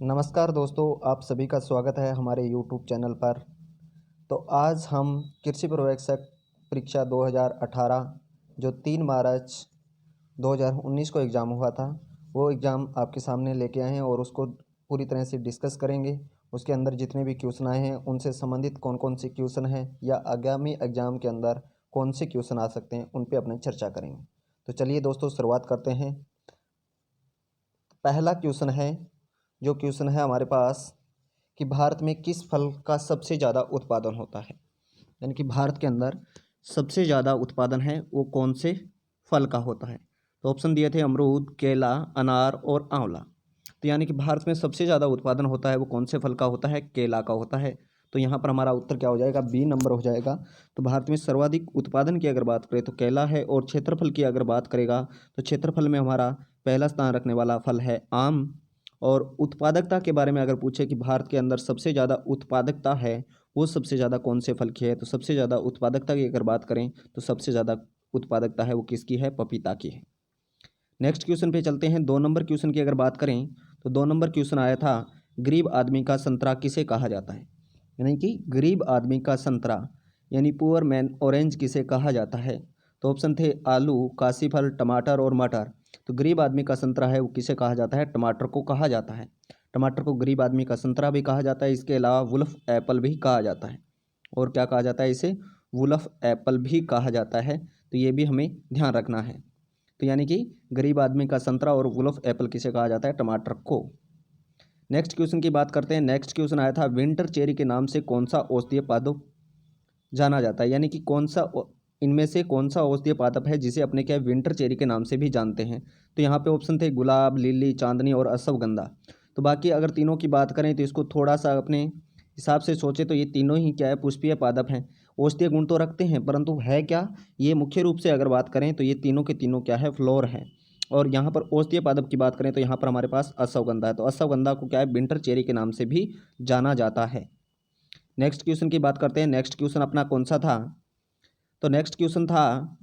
नमस्कार दोस्तों, आप सभी का स्वागत है हमारे यूट्यूब चैनल पर। तो आज हम कृषि पर्यवेक्षक परीक्षा 2018 जो 3 मार्च 2019 को एग्ज़ाम हुआ था, वो एग्ज़ाम आपके सामने लेके आए हैं और उसको पूरी तरह से डिस्कस करेंगे। उसके अंदर जितने भी क्वेश्चन आए हैं उनसे संबंधित कौन कौन से क्वेश्चन हैं या आगामी एग्ज़ाम के अंदर कौन से क्वेश्चन आ सकते हैं, उन पे अपने चर्चा करेंगे। तो चलिए दोस्तों, शुरुआत करते हैं। पहला क्वेश्चन है, जो क्वेश्चन है हमारे पास कि भारत में किस फल का सबसे ज़्यादा उत्पादन होता है। यानी कि भारत के अंदर सबसे ज़्यादा उत्पादन है वो कौन से फल का होता है। तो ऑप्शन दिए थे अमरूद, केला, अनार और आंवला। तो यानी कि भारत में सबसे ज़्यादा उत्पादन होता है वो कौन से फल का होता है, केला का होता है। तो यहाँ पर हमारा उत्तर क्या हो जाएगा, बी नंबर हो जाएगा। तो भारत में सर्वाधिक उत्पादन की अगर बात करें तो केला है, और क्षेत्रफल की अगर बात करेगा तो क्षेत्रफल में हमारा पहला स्थान रखने वाला फल है आम। और उत्पादकता के बारे में अगर पूछे कि भारत के अंदर सबसे ज़्यादा उत्पादकता है वो सबसे ज़्यादा कौन से फल की है, तो सबसे ज़्यादा उत्पादकता की अगर बात करें तो सबसे ज़्यादा उत्पादकता है वो किसकी है, पपीता की है। नेक्स्ट क्वेश्चन पे चलते हैं। 2 नंबर क्वेश्चन की अगर बात करें तो 2 नंबर क्वेश्चन आया था, गरीब आदमी का संतरा किसे कहा जाता है। यानी कि गरीब आदमी का संतरा यानी पुअर मैन ऑरेंज किसे कहा जाता है। तो ऑप्शन थे आलू, काशीफल, टमाटर और मटर। तो गरीब आदमी का संतरा है वो किसे कहा जाता है, टमाटर को कहा जाता है। टमाटर को गरीब आदमी का संतरा भी कहा जाता है, इसके अलावा वुल्फ एप्पल भी कहा जाता है। और क्या कहा जाता है इसे, वुल्फ एप्पल भी कहा जाता है। तो ये भी हमें ध्यान रखना है। तो यानी कि गरीब आदमी का संतरा और वुल्फ एप्पल किसे कहा जाता है, टमाटर को। नेक्स्ट क्वेश्चन की बात करते हैं। नेक्स्ट क्वेश्चन आया था, विंटर चेरी के नाम से कौन सा औषधीय पादप जाना जाता है। यानी कि इनमें से कौन सा औषधीय पादप है जिसे अपने क्या विंटर चेरी के नाम से भी जानते हैं। तो यहाँ पे ऑप्शन थे गुलाब, लिली, चांदनी और अश्वगंधा। तो बाकी अगर तीनों की बात करें तो इसको थोड़ा सा अपने हिसाब से सोचे तो ये तीनों ही क्या है, पुष्पीय पादप हैं। औषधीय गुण तो रखते हैं परंतु है क्या, ये मुख्य रूप से अगर बात करें तो ये तीनों के तीनों क्या है, फ्लोर है। और यहाँ पर औषधीय पादप की बात करें तो यहाँ पर हमारे पास अश्वगंधा है। तो अश्वगंधा को क्या है, विंटर चेरी के नाम से भी जाना जाता है। नेक्स्ट क्वेश्चन की बात करते हैं। नेक्स्ट क्वेश्चन अपना कौन सा था, तो नेक्स्ट क्वेश्चन था,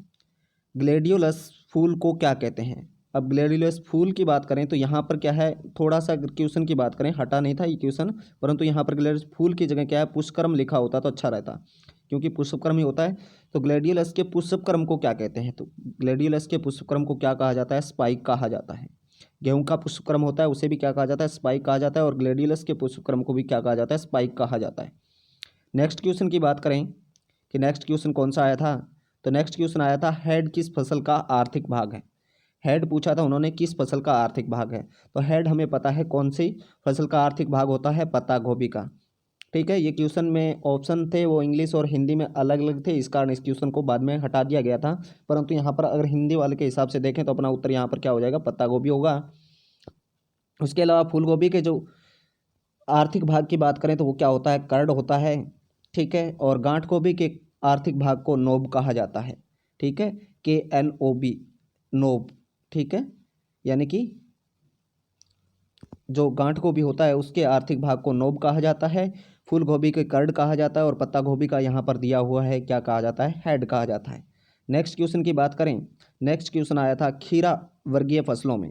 ग्लेडियोलस फूल को क्या कहते हैं। अब ग्लेडियोलस फूल की बात करें तो यहाँ पर क्या है, थोड़ा सा क्वेश्चन की बात करें, हटा नहीं था ये क्वेश्चन, परंतु यहाँ पर ग्लेडियोलस फूल की जगह क्या है, पुष्पक्रम लिखा होता तो अच्छा रहता, क्योंकि पुष्पक्रम ही होता है। तो ग्लेडियोलस के पुष्पक्रम को क्या कहते हैं, तो ग्लेडियोलस के पुष्पक्रम को क्या कहा जाता है, स्पाइक कहा जाता है। गेहूं का पुष्पक्रम होता है उसे भी क्या कहा जाता है, स्पाइक कहा जाता है। और ग्लेडियोलस के पुष्पक्रम को भी क्या कहा जाता है, स्पाइक कहा जाता है। नेक्स्ट क्वेश्चन की बात करें कि नेक्स्ट क्वेश्चन कौन सा आया था, तो नेक्स्ट क्वेश्चन आया था, हेड किस फसल का आर्थिक भाग है। हेड पूछा था उन्होंने, किस फसल का आर्थिक भाग है। तो हेड हमें पता है कौन सी फसल का आर्थिक भाग होता है, पत्ता गोभी का। ठीक है, ये क्वेश्चन में ऑप्शन थे वो इंग्लिश और हिंदी में अलग अलग थे, इस कारण इस क्वेश्चन को बाद में हटा दिया गया था। परंतु यहाँ पर अगर हिंदी वाले के हिसाब से देखें तो अपना उत्तर यहाँ पर क्या हो जाएगा, पत्ता गोभी होगा। उसके अलावा फूल गोभी के जो आर्थिक भाग की बात करें तो वो क्या होता है, कर्ड होता है। ठीक है, और गांठ गोभी के आर्थिक भाग को नोब कहा जाता है। ठीक है, KNOB, नोब। ठीक है, यानी कि जो गांठ गोभी होता है उसके आर्थिक भाग को नोब कहा जाता है, फूल गोभी के कर्ड कहा जाता है, और पत्ता गोभी का यहाँ पर दिया हुआ है क्या कहा जाता है, हेड कहा जाता है। नेक्स्ट क्वेश्चन की बात करें। नेक्स्ट क्वेश्चन आया था, खीरा वर्गीय फसलों में,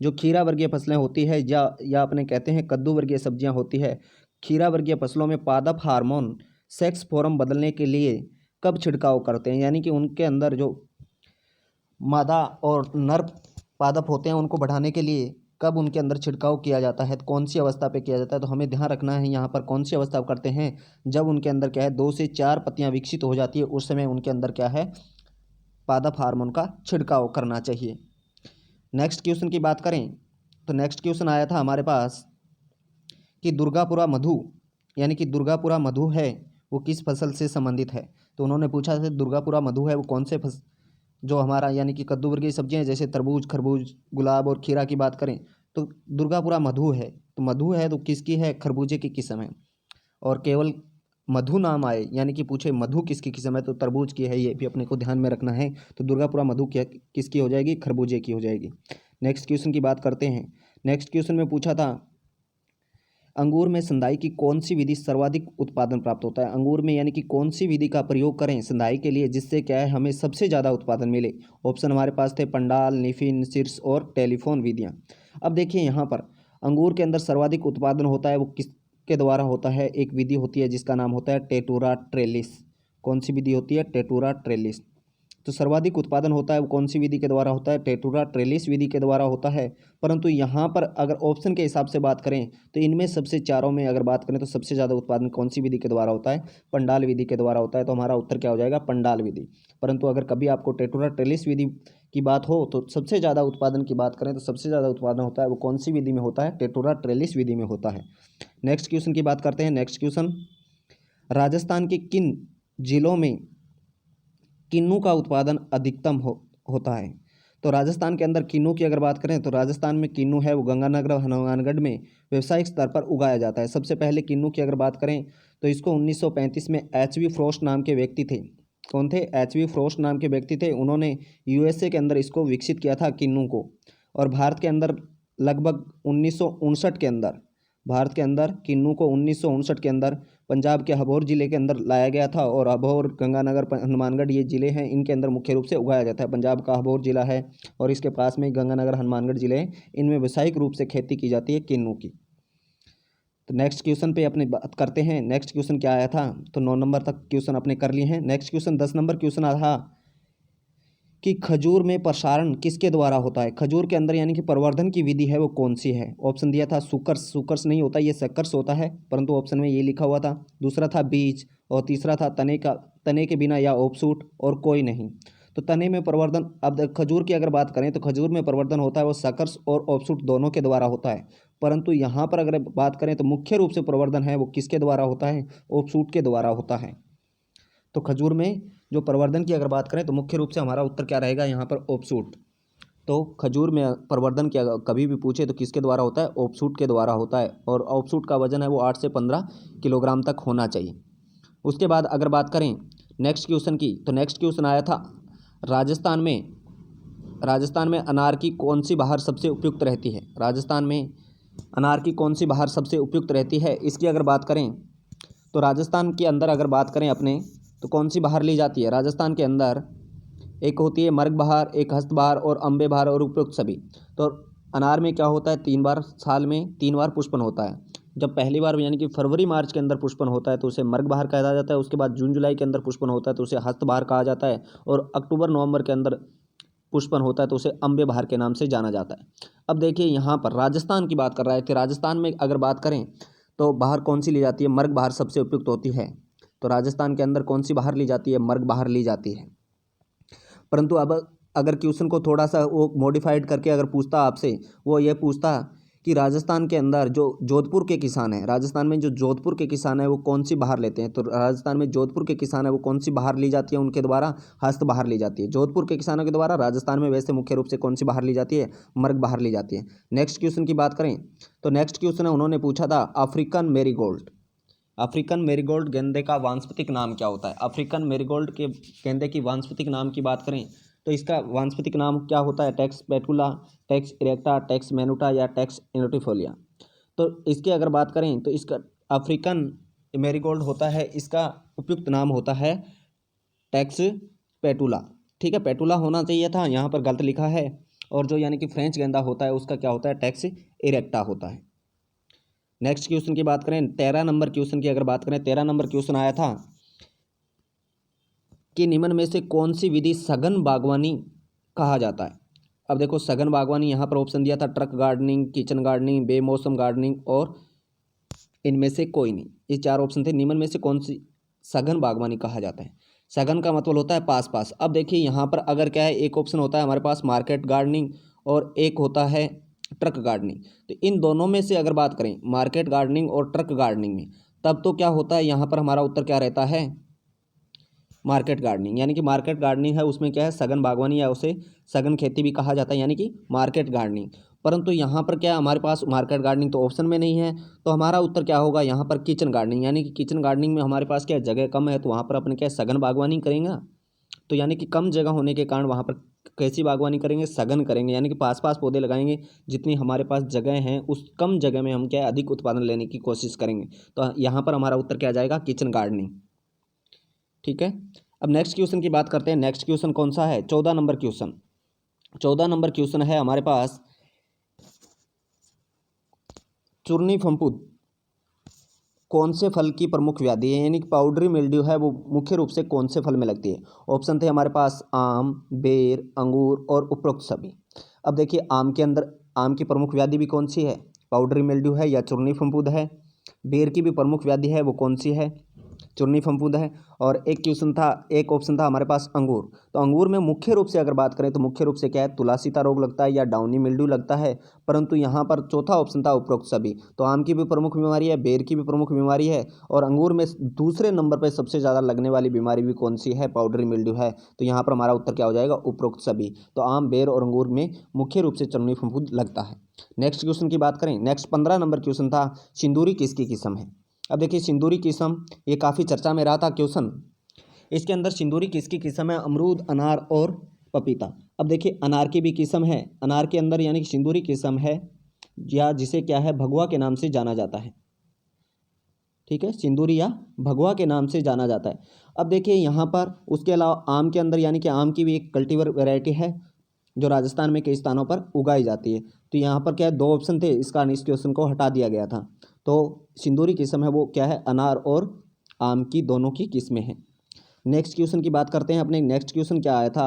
जो खीरा वर्गीय फसलें होती है या अपने कहते हैं कद्दू वर्गीय सब्जियां होती है, खीरा वर्गीय फसलों में पादप हार्मोन सेक्स फॉर्म बदलने के लिए कब छिड़काव करते हैं। यानी कि उनके अंदर जो मादा और नर पादप होते हैं उनको बढ़ाने के लिए कब उनके अंदर छिड़काव किया जाता है, तो कौन सी अवस्था पे किया जाता है। तो हमें ध्यान रखना है यहाँ पर कौन सी अवस्था करते हैं, जब उनके अंदर क्या है 2 से 4 पत्तियां विकसित हो जाती है उस समय उनके अंदर क्या है, पादप हार्मोन का छिड़काव करना चाहिए। नेक्स्ट क्वेश्चन की बात करें तो नेक्स्ट क्वेश्चन आया था हमारे पास कि दुर्गापुरा मधु, यानी कि दुर्गापुरा मधु है वो किस फसल से संबंधित है। तो उन्होंने पूछा था दुर्गापुरा मधु है वो कौन से जो हमारा यानी कि कद्दू वर्गीय सब्जियां हैं जैसे तरबूज, खरबूज, गुलाब और खीरा की बात करें तो दुर्गापुरा मधु है। तो मधु है तो किसकी है, खरबूजे की किस्म है। और केवल मधु नाम आए यानी कि पूछे मधु किसकी किस्म है तो तरबूज की है, ये भी अपने को ध्यान में रखना है। तो दुर्गापुरा मधु किसकी हो जाएगी, खरबूजे की हो जाएगी। नेक्स्ट क्वेश्चन की बात करते हैं। नेक्स्ट क्वेश्चन में पूछा था, अंगूर में संधाई की कौन सी विधि सर्वाधिक उत्पादन प्राप्त होता है। अंगूर में यानी कि कौन सी विधि का प्रयोग करें संधाई के लिए जिससे क्या है हमें सबसे ज़्यादा उत्पादन मिले। ऑप्शन हमारे पास थे पंडाल, निफिन, शीर्ष और टेलीफोन विधियाँ। अब देखिए यहाँ पर अंगूर के अंदर सर्वाधिक उत्पादन होता है वो किसके द्वारा होता है? एक विधि होती है जिसका नाम होता है टेटुरा ट्रेलिस। कौन सी विधि होती है? टेटुरा ट्रेलिस। तो सर्वाधिक उत्पादन होता है वो कौन सी विधि के द्वारा होता है? टेटुरा ट्रेलिस विधि के द्वारा होता है। परंतु यहाँ पर अगर ऑप्शन के हिसाब से बात करें तो इनमें सबसे चारों में अगर बात करें तो सबसे ज़्यादा उत्पादन कौन सी विधि के द्वारा होता है? पंडाल विधि के द्वारा होता है। तो हमारा उत्तर क्या हो जाएगा? पंडाल विधि। परंतु अगर कभी आपको टेटुरा ट्रेलिस विधि की बात हो तो सबसे ज़्यादा उत्पादन की बात करें तो सबसे ज़्यादा उत्पादन होता है वो कौन सी विधि में होता है? टेटुरा ट्रेलिस विधि में होता है। नेक्स्ट क्वेश्चन की बात करते हैं। नेक्स्ट क्वेश्चन, राजस्थान के किन जिलों में किन्नू का उत्पादन अधिकतम होता है? तो राजस्थान के अंदर किन्नू की अगर बात करें तो राजस्थान में किन्नू है वो गंगानगर और हनुमानगढ़ में व्यावसायिक स्तर पर उगाया जाता है। सबसे पहले किन्नू की अगर बात करें तो इसको 1935 में एच.वी. फ्रॉस्ट नाम के व्यक्ति थे। कौन थे? एच.वी. फ्रॉस्ट नाम के व्यक्ति थे। उन्होंने यूएसए के अंदर इसको विकसित किया था किन्नू को। और भारत के अंदर लगभग 1959 के अंदर भारत के अंदर किन्नू को 1959 के अंदर पंजाब के अबोहर ज़िले के अंदर लाया गया था। और अबोहर, गंगानगर, हनुमानगढ़ ये ज़िले हैं, इनके अंदर मुख्य रूप से उगाया जाता है। पंजाब का अबोहर ज़िला है और इसके पास में गंगानगर, हनुमानगढ़ ज़िले हैं, इनमें व्यावसायिक रूप से खेती की जाती है किन्नू की। तो नेक्स्ट क्वेश्चन पे अपने बात करते हैं। नेक्स्ट क्वेश्चन क्या आया था? तो 9 नंबर तक क्वेश्चन अपने कर लिए हैं। नेक्स्ट क्वेश्चन 10 नंबर क्वेश्चन आया था कि खजूर में प्रसारण किसके द्वारा होता है? खजूर के अंदर यानी कि प्रवर्धन की विधि है वो कौन सी है? ऑप्शन दिया था सुकर्स। सुकर्स नहीं होता, ये सक्कर्स होता है, परंतु ऑप्शन में ये लिखा हुआ था। दूसरा था बीज और तीसरा था तने के बिना या ऑफशूट और कोई नहीं। तो तने में प्रवर्धन, अब खजूर की अगर बात करें तो खजूर में प्रवर्धन होता है वो सक्कर्स और ऑफशूट दोनों के द्वारा होता है। परंतु यहाँ पर अगर बात करें तो मुख्य रूप से प्रवर्धन है वो किसके द्वारा होता है? ऑफशूट के द्वारा होता है। तो खजूर में जो प्रवर्धन की अगर बात करें तो मुख्य रूप से हमारा उत्तर क्या रहेगा यहाँ पर? ऑफशूट। तो खजूर में प्रवर्धन की कभी भी पूछे तो किसके द्वारा होता है? ऑफशूट के द्वारा होता है। और ऑफशूट का वजन है वो 8 से 15 किलोग्राम तक होना चाहिए। उसके बाद अगर बात करें नेक्स्ट क्वेश्चन की, तो नेक्स्ट क्वेश्चन आया था राजस्थान में अनार की कौन सी बहार सबसे उपयुक्त रहती है? राजस्थान में अनार की कौन सी बहार सबसे उपयुक्त रहती है? इसकी अगर बात करें तो राजस्थान के अंदर अगर बात करें अपने तो कौन सी बहार ली जाती है? राजस्थान के अंदर एक होती है मर्ग बहार, एक हस्त बहार और अम्बे बहार और उपयुक्त सभी। तो अनार में क्या होता है? 3 बार साल में 3 बार पुष्पन होता है। जब पहली बार यानी कि फरवरी मार्च के अंदर पुष्पन होता है तो उसे मर्ग बहार कहा जाता है। उसके बाद जून जुलाई के अंदर पुष्पन होता है तो उसे हस्त बहार कहा जाता है। और अक्टूबर नवंबर के अंदर पुष्पन होता है तो उसे अम्बे बहार के नाम से जाना जाता है। अब देखिए यहाँ पर राजस्थान की बात कर रहे थे। राजस्थान में अगर बात करें तो बहार कौन सी ली जाती है? मर्ग बहार सबसे उपयुक्त होती है। तो राजस्थान के अंदर कौन सी बहार ली जाती है? मर्ग बहार ली जाती है। परंतु अब अगर क्वेश्चन को थोड़ा सा वो मॉडिफाइड करके अगर पूछता आपसे, वो ये पूछता कि राजस्थान के अंदर जो जोधपुर के किसान हैं, राजस्थान में जो जोधपुर के किसान हैं वो कौन सी बहार लेते हैं? तो राजस्थान में जोधपुर के किसान हैं वो कौन सी बहार ली जाती है? उनके द्वारा हस्त बहार ली जाती है। जोधपुर के किसानों के द्वारा राजस्थान में वैसे मुख्य रूप से कौन सी बहार ली जाती है? मर्ग बहार ली जाती है। नेक्स्ट क्वेश्चन की बात करें तो नेक्स्ट क्वेश्चन है, उन्होंने पूछा था अफ्रीकन मेरीगोल्ड। अफ्रीकन मेरीगोल्ड गेंदे का वानस्पतिक नाम क्या होता है? अफ्रीकन मेरीगोल्ड के गेंदे की वानस्पतिक नाम की बात करें तो इसका वानस्पतिक नाम क्या होता है? टैक्स पेटुला, टैक्स इरेक्टा, टैक्स मेनुटा या टैक्स इनोटिफोलिया। तो इसकी अगर बात करें तो इसका अफ्रीकन मेरीगोल्ड होता है, इसका उपयुक्त नाम होता है टैक्स पेटुला। ठीक है, पेटुला होना चाहिए था, यहाँ पर गलत लिखा है। और जो यानी कि फ्रेंच गेंदा होता है उसका क्या होता है? टैक्स इरेक्टा होता है। नेक्स्ट क्वेश्चन की बात करें 13 नंबर क्वेश्चन की अगर बात करें, 13 नंबर क्वेश्चन आया था कि निम्न में से कौन सी विधि सघन बागवानी कहा जाता है? अब देखो सघन बागवानी, यहाँ पर ऑप्शन दिया था ट्रक गार्डनिंग, किचन गार्डनिंग, बेमौसम गार्डनिंग और इनमें से कोई नहीं। ये 4 ऑप्शन थे। निम्न में से कौन सी सघन बागवानी कहा जाता है? सघन का मतलब होता है पास पास। अब देखिए यहाँ पर अगर क्या है, एक ऑप्शन होता है हमारे पास मार्केट गार्डनिंग और एक होता है ट्रक गार्डनिंग। तो इन दोनों में से अगर बात करें मार्केट गार्डनिंग और ट्रक गार्डनिंग में, तब तो क्या होता है यहाँ पर हमारा उत्तर क्या रहता है? Market gardening. यानी कि मार्केट गार्डनिंग है उसमें क्या है? सघन बागवानी या उसे सघन खेती भी कहा जाता है, यानी कि मार्केट गार्डनिंग। परंतु यहाँ पर क्या है, हमारे पास मार्केट गार्डनिंग तो ऑप्शन में नहीं है, तो हमारा उत्तर क्या होगा यहाँ पर? Kitchen gardening. यानी कि किचन गार्डनिंग में हमारे पास क्या जगह कम है तो वहाँ पर अपने क्या सघन बागवानी करेंगे। तो यानी कि कम जगह होने के कारण वहाँ पर कैसी बागवानी करेंगे? सघन करेंगे, यानी कि पास पास पौधे लगाएंगे। जितनी हमारे पास जगह है उस कम जगह में हम क्या है अधिक उत्पादन लेने की कोशिश करेंगे। तो यहाँ पर हमारा उत्तर क्या आ जाएगा? Kitchen gardening. ठीक है, अब नेक्स्ट क्वेश्चन की बात करते हैं। नेक्स्ट क्वेश्चन कौन सा है? 14 नंबर क्वेश्चन। 14 नंबर क्वेश्चन है हमारे पास चूर्णी फफूंद कौन से फल की प्रमुख व्याधि है, यानी कि पाउडरी मिल्ड्यू है वो मुख्य रूप से कौन से फल में लगती है। ऑप्शन थे हमारे पास आम, बेर, अंगूर और उपरोक्त सभी। अब देखिए आम के अंदर आम की प्रमुख व्याधि भी कौन सी है, पाउडरी मिल्ड्यू है या चूर्णी फफूंद है। बेर की भी प्रमुख व्याधि है वो कौन सी है, चूर्णी फफूंद है। और एक ऑप्शन था हमारे पास अंगूर। तो अंगूर में मुख्य रूप से अगर बात करें तो मुख्य रूप से क्या है, तुलासीता रोग लगता है या डाउनी मिल्ड्यू लगता है। परंतु यहाँ पर चौथा ऑप्शन था उपरोक्त सभी। तो आम की भी प्रमुख बीमारी है, बेर की भी प्रमुख बीमारी है, और अंगूर में दूसरे नंबर पर सबसे ज़्यादा लगने वाली बीमारी भी कौन सी है, पाउडरी मिल्ड्यू है। तो यहाँ पर हमारा उत्तर क्या हो जाएगा, उपरोक्त सभी। तो आम, बेर और अंगूर में मुख्य रूप से चूर्णी फफूंद लगता है। नेक्स्ट क्वेश्चन की बात करें, नेक्स्ट 15 नंबर क्वेश्चन था, सिंदूरी किसकी किस्म है। अब देखिए सिंदूरी किस्म ये काफ़ी चर्चा में रहा था क्वेश्चन। इसके अंदर सिंदूरी किसकी किस्म है, अमरूद, अनार और पपीता। अब देखिए अनार की भी किस्म है, अनार के अंदर यानी कि सिंदूरी किस्म है, या जिसे क्या है भगवा के नाम से जाना जाता है। ठीक है, सिंदूरी या भगवा के नाम से जाना जाता है। अब देखिए यहाँ पर उसके अलावा आम के अंदर यानी कि आम की भी एक कल्टीवर वैरायटी है जो राजस्थान में कई स्थानों पर उगाई जाती है। तो यहाँ पर क्या है, दो ऑप्शन थे, इस कारण इस क्वेश्चन को हटा दिया गया था। तो सिंदूरी किस्म है वो क्या है, अनार और आम की दोनों की किस्में हैं। नेक्स्ट क्वेश्चन की बात करते हैं अपने। नेक्स्ट क्वेश्चन क्या आया था,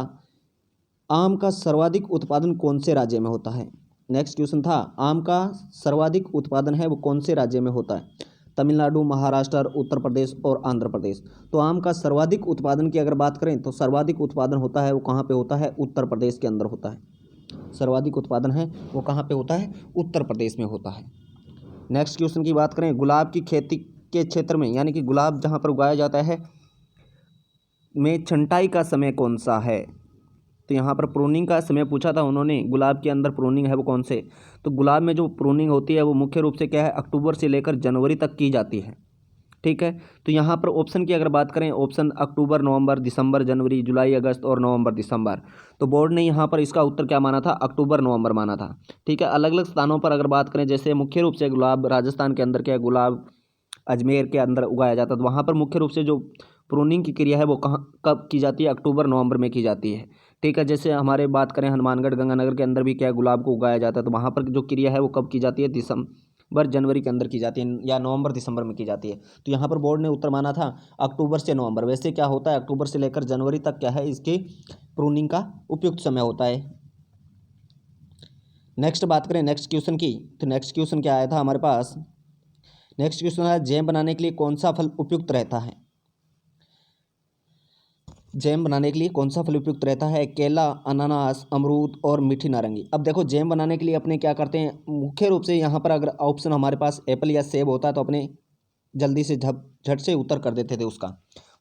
आम का सर्वाधिक उत्पादन कौन से राज्य में होता है। नेक्स्ट क्वेश्चन था आम का सर्वाधिक उत्पादन है वो कौन से राज्य में होता है, तमिलनाडु, महाराष्ट्र, उत्तर प्रदेश और आंध्र प्रदेश। तो आम का सर्वाधिक उत्पादन की अगर बात करें तो सर्वाधिक उत्पादन होता है वो कहाँ पे होता है, उत्तर प्रदेश के अंदर होता है। सर्वाधिक उत्पादन है वो कहाँ पे होता है, उत्तर प्रदेश में होता है। नेक्स्ट क्वेश्चन की बात करें, गुलाब की खेती के क्षेत्र में यानी कि गुलाब जहाँ पर उगाया जाता है में छंटाई का समय कौन सा है। तो यहाँ पर प्रूनिंग का समय पूछा था उन्होंने, गुलाब के अंदर प्रूनिंग है वो कौन से। तो गुलाब में जो प्रूनिंग होती है वो मुख्य रूप से क्या है, अक्टूबर से लेकर जनवरी तक की जाती है। ठीक है, तो यहाँ पर ऑप्शन की अगर बात करें, ऑप्शन अक्टूबर, नवंबर, दिसंबर, जनवरी, जुलाई, अगस्त और नवंबर, दिसंबर। तो बोर्ड ने यहाँ पर इसका उत्तर क्या माना था, अक्टूबर, नवंबर माना था। ठीक है, अलग अलग स्थानों पर अगर बात करें, जैसे मुख्य रूप से गुलाब राजस्थान के अंदर क्या है, गुलाब अजमेर के अंदर उगाया जाता है, तो वहाँ पर मुख्य रूप से जो प्रूनिंग की क्रिया है वो कहाँ कब की जाती है, अक्टूबर, नवंबर में की जाती है। ठीक है, जैसे हमारे बात करें हनुमानगढ़, गंगानगर के अंदर भी क्या है, गुलाब को उगाया जाता है, तो वहाँ पर जो क्रिया है वो कब की जाती है, दिसंबर, जनवरी के अंदर की जाती है, या नवंबर, दिसंबर में की जाती है। तो यहाँ पर बोर्ड ने उत्तर माना था अक्टूबर से नवंबर। वैसे क्या होता है, अक्टूबर से लेकर जनवरी तक क्या है, इसकी प्रूनिंग का उपयुक्त समय होता है। नेक्स्ट बात करें नेक्स्ट क्वेश्चन की, तो नेक्स्ट क्वेश्चन क्या आया था हमारे पास, नेक्स्ट क्वेश्चन है, जैम बनाने के लिए कौन सा फल उपयुक्त रहता है। जैम बनाने के लिए कौन सा फल उपयुक्त रहता है, केला, अनानास, अमरूद और मीठी नारंगी। अब देखो जैम बनाने के लिए अपने क्या करते हैं, मुख्य रूप से यहाँ पर अगर ऑप्शन हमारे पास एप्पल या सेब होता तो अपने जल्दी से झट से उत्तर कर देते थे उसका।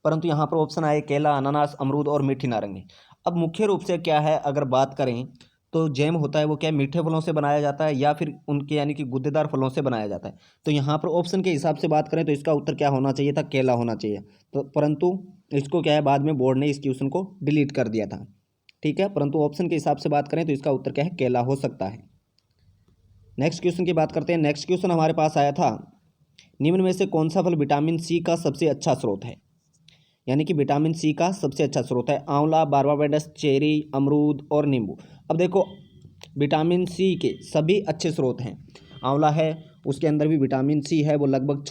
परंतु यहाँ पर ऑप्शन आए केला, अनानास, अमरूद और मीठी नारंगी। अब मुख्य रूप से क्या है, अगर बात करें तो जैम होता है वो क्या है, मीठे फलों से बनाया जाता है या फिर उनके यानी कि गुद्देदार फलों से बनाया जाता है। तो यहाँ पर ऑप्शन के हिसाब से बात करें तो इसका उत्तर क्या होना चाहिए था, केला होना चाहिए। तो परंतु इसको क्या है, बाद में बोर्ड ने इस क्वेश्चन को डिलीट कर दिया था। ठीक है, परंतु ऑप्शन के हिसाब से बात करें तो इसका उत्तर क्या है, केला हो सकता है। नेक्स्ट क्वेश्चन की बात करते हैं। नेक्स्ट क्वेश्चन हमारे पास आया था, निम्न में से कौन सा फल विटामिन सी का सबसे अच्छा स्रोत है, यानी कि विटामिन सी का सबसे अच्छा स्रोत है, आंवला, बारबाडेस, चेरी, अमरूद और नींबू। अब देखो विटामिन सी के सभी अच्छे स्रोत हैं। आंवला है उसके अंदर भी विटामिन सी है, वो लगभग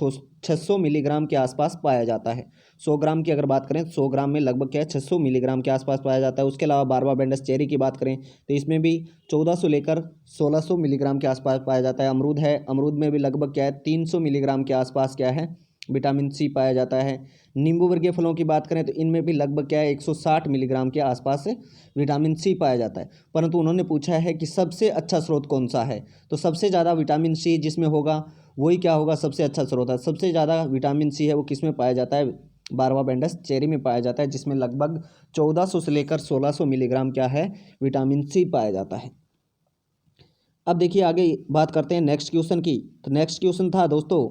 600 मिलीग्राम के आसपास पाया जाता है। 100 ग्राम की अगर बात करें, 100 ग्राम में लगभग क्या है, 600 मिलीग्राम के आसपास पाया जाता है। उसके अलावा बारबाडेस चेरी की बात करें तो इसमें भी 1400 लेकर 1600 मिलीग्राम के आसपास पाया जाता है। अमरूद है, अमरूद में भी लगभग क्या है, 300 मिलीग्राम के आसपास क्या है, विटामिन सी पाया जाता है। नींबू वर्गीय फलों की बात करें तो इनमें भी लगभग क्या है, 160 मिलीग्राम के आसपास विटामिन सी पाया जाता है। परंतु उन्होंने पूछा है कि सबसे अच्छा स्रोत कौन सा है, तो सबसे ज़्यादा विटामिन सी जिसमें होगा वही क्या होगा, सबसे अच्छा स्रोत है। सबसे ज़्यादा विटामिन सी है वो किस में पाया जाता है, बारबाडेस चेरी में पाया जाता है, जिसमें लगभग 1400 से लेकर 1600 मिलीग्राम क्या है, विटामिन सी पाया जाता है। अब देखिए आगे बात करते हैं नेक्स्ट क्वेश्चन की। तो नेक्स्ट क्वेश्चन था दोस्तों,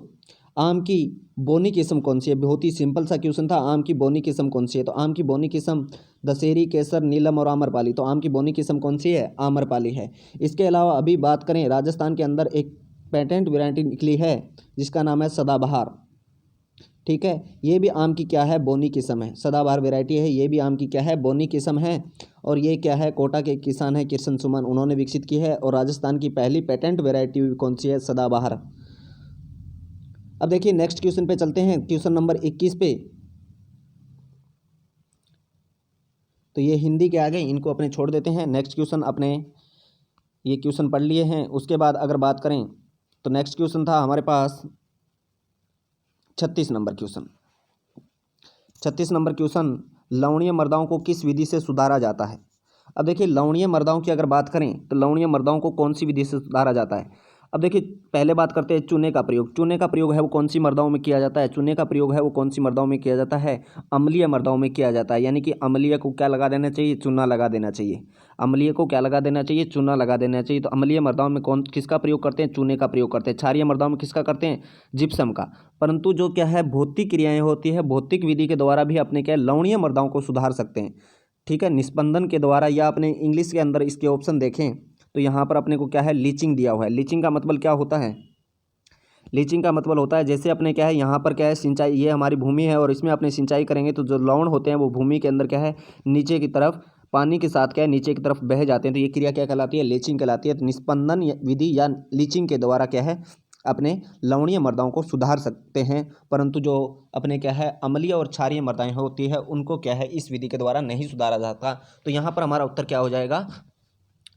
आम की बोनी किस्म कौन सी है। बहुत ही सिंपल सा क्वेश्चन था, आम की बोनी किस्म कौन सी है। तो आम की बोनी किस्म दशहरी, केसर, नीलम और आम्रपाली। तो आम की बोनी किस्म कौन सी है, आम्रपाली है। इसके अलावा अभी बात करें, राजस्थान के अंदर एक पेटेंट वैरायटी निकली है जिसका नाम है सदाबहार। ठीक है, ये भी आम की क्या है, बोनी किस्म है। सदाबहार वैरायटी है, ये भी आम की क्या है, बोनी किस्म है। और ये क्या है, कोटा के किसान है कृष्ण सुमन, उन्होंने विकसित की है। और राजस्थान की पहली पेटेंट वैरायटी कौन सी है, सदाबहार। अब देखिए नेक्स्ट क्वेश्चन पे चलते हैं, क्वेश्चन नंबर 21 पे। तो ये हिंदी के आ गए, इनको अपने छोड़ देते हैं। नेक्स्ट क्वेश्चन अपने ये क्वेश्चन पढ़ लिए हैं। उसके बाद अगर बात करें तो नेक्स्ट क्वेश्चन था हमारे पास 36 नंबर क्वेश्चन। 36 नंबर क्वेश्चन, लवणीय मृदाओं को किस विधि से सुधारा जाता है। अब देखिए लवणीय मृदाओं की अगर बात करें तो लवणीय मृदाओं को कौन सी विधि से सुधारा जाता है। अब देखिए पहले बात करते हैं चूने का प्रयोग। चूने का प्रयोग है वो कौन सी मृदाओं में किया जाता है। चूने का प्रयोग है वो कौन सी मृदाओं में किया जाता है, अम्लीय मृदाओं में किया जाता है। यानी कि अम्लीय को क्या लगा देना चाहिए, चूना लगा देना चाहिए। अम्लीय को क्या लगा देना चाहिए, चूना लगा देना चाहिए। तो अम्लीय मृदाओं में कौन किसका प्रयोग करते हैं, चूने का प्रयोग करते हैं। क्षारीय मृदाओं में किसका करते हैं, जिप्सम का। परंतु जो क्या है भौतिक क्रियाएं होती है, भौतिक विधि के द्वारा भी अपने क्या है लवणीय मृदाओं को सुधार सकते हैं। ठीक है, निस्पंदन के द्वारा, या अपने इंग्लिश के अंदर इसके ऑप्शन देखें तो यहाँ पर अपने को क्या है लीचिंग दिया हुआ है। लीचिंग का मतलब क्या होता है, लीचिंग का मतलब होता है जैसे अपने क्या है यहाँ पर क्या है सिंचाई, ये हमारी भूमि है और इसमें अपने सिंचाई करेंगे तो जो लवण होते हैं वो भूमि के अंदर क्या है नीचे की तरफ पानी के साथ क्या है नीचे की तरफ बह जाते हैं। तो ये क्रिया क्या कहलाती है, लीचिंग कहलाती है। तो निस्पंदन विधि या लीचिंग के द्वारा क्या है अपने लवणीय मृदाओं को सुधार सकते हैं। परंतु जो अपने क्या है अम्लीय और क्षारीय मृदाएं होती है उनको क्या है इस विधि के द्वारा नहीं सुधारा जाता। तो यहाँ पर हमारा उत्तर क्या हो जाएगा,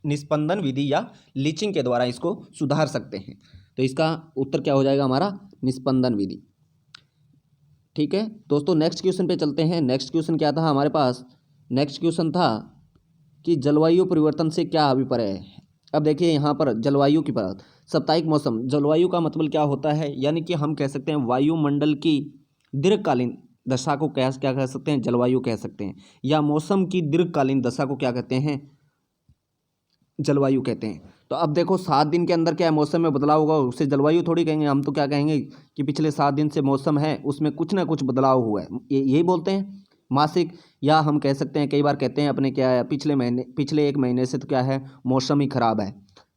निस्पंदन विधि या लीचिंग के द्वारा इसको सुधार सकते हैं। तो इसका उत्तर क्या हो जाएगा हमारा, निस्पंदन विधि। ठीक है दोस्तों, नेक्स्ट क्वेश्चन पे चलते हैं। नेक्स्ट क्वेश्चन क्या था हमारे पास, नेक्स्ट क्वेश्चन था कि जलवायु परिवर्तन से क्या अभिप्राय है। अब देखिए यहाँ पर जलवायु की बात, साप्ताहिक मौसम। जलवायु का मतलब क्या होता है, यानी कि हम कह सकते हैं वायुमंडल की दीर्घकालीन दशा को क्या कह सकते हैं, जलवायु कह सकते हैं। या मौसम की दीर्घकालीन दशा को क्या कहते हैं, जलवायु कहते हैं। तो अब देखो 7 दिन के अंदर क्या है मौसम में बदलाव होगा, उसे जलवायु थोड़ी कहेंगे। हम तो क्या कहेंगे कि पिछले 7 दिन से मौसम है उसमें कुछ ना कुछ बदलाव हुआ है, यही बोलते हैं मासिक। या हम कह सकते हैं कई बार कहते हैं अपने क्या है पिछले 1 महीने से तो क्या है मौसम ही खराब है।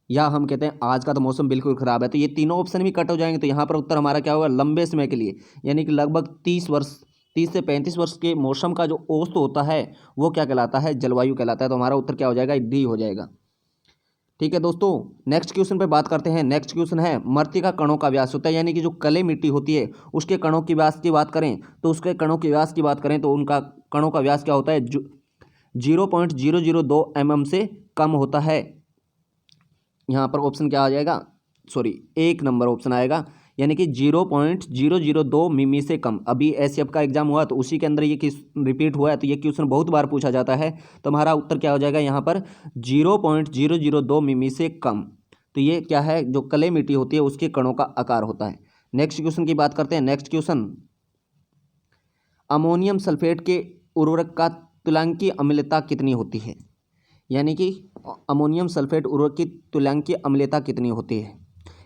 या हम कहते हैं आज का तो मौसम बिल्कुल ख़राब है। तो ये तीनों ऑप्शन भी कट हो जाएंगे। तो यहाँ पर उत्तर हमारा क्या होगा, लंबे समय के लिए, यानी कि लगभग 30 से 35 वर्ष के मौसम का जो औसत होता है वो क्या कहलाता है, जलवायु कहलाता है। तो हमारा उत्तर क्या हो जाएगा, डी हो जाएगा। ठीक है दोस्तों, नेक्स्ट क्वेश्चन पे बात करते हैं। नेक्स्ट क्वेश्चन है मृत्तिका कणों का व्यास होता है, यानी कि जो कले मिट्टी होती है उसके कणों की व्यास की बात करें तो उसके कणों के व्यास की बात करें तो उनका कणों का व्यास क्या होता है, 0.002 mm से कम होता है। यहाँ पर ऑप्शन क्या आ जाएगा, सॉरी 1 नंबर ऑप्शन आएगा, यानी कि 0.002 मिमी से कम। अभी एसएफ का एग्जाम हुआ तो उसी के अंदर ये रिपीट हुआ है, तो ये क्वेश्चन बहुत बार पूछा जाता है। तो हमारा उत्तर क्या हो जाएगा यहाँ पर 0.002 मिमी से कम। तो ये क्या है, जो कले मिट्टी होती है उसके कणों का आकार होता है। नेक्स्ट क्वेश्चन की बात करते हैं। नेक्स्ट क्वेश्चन, अमोनियम सल्फेट के उर्वरक का तुल्यांकीय अम्लता कितनी होती है, यानी कि अमोनियम सल्फेट उर्वरक की तुल्यांकीय अम्लता कितनी होती है।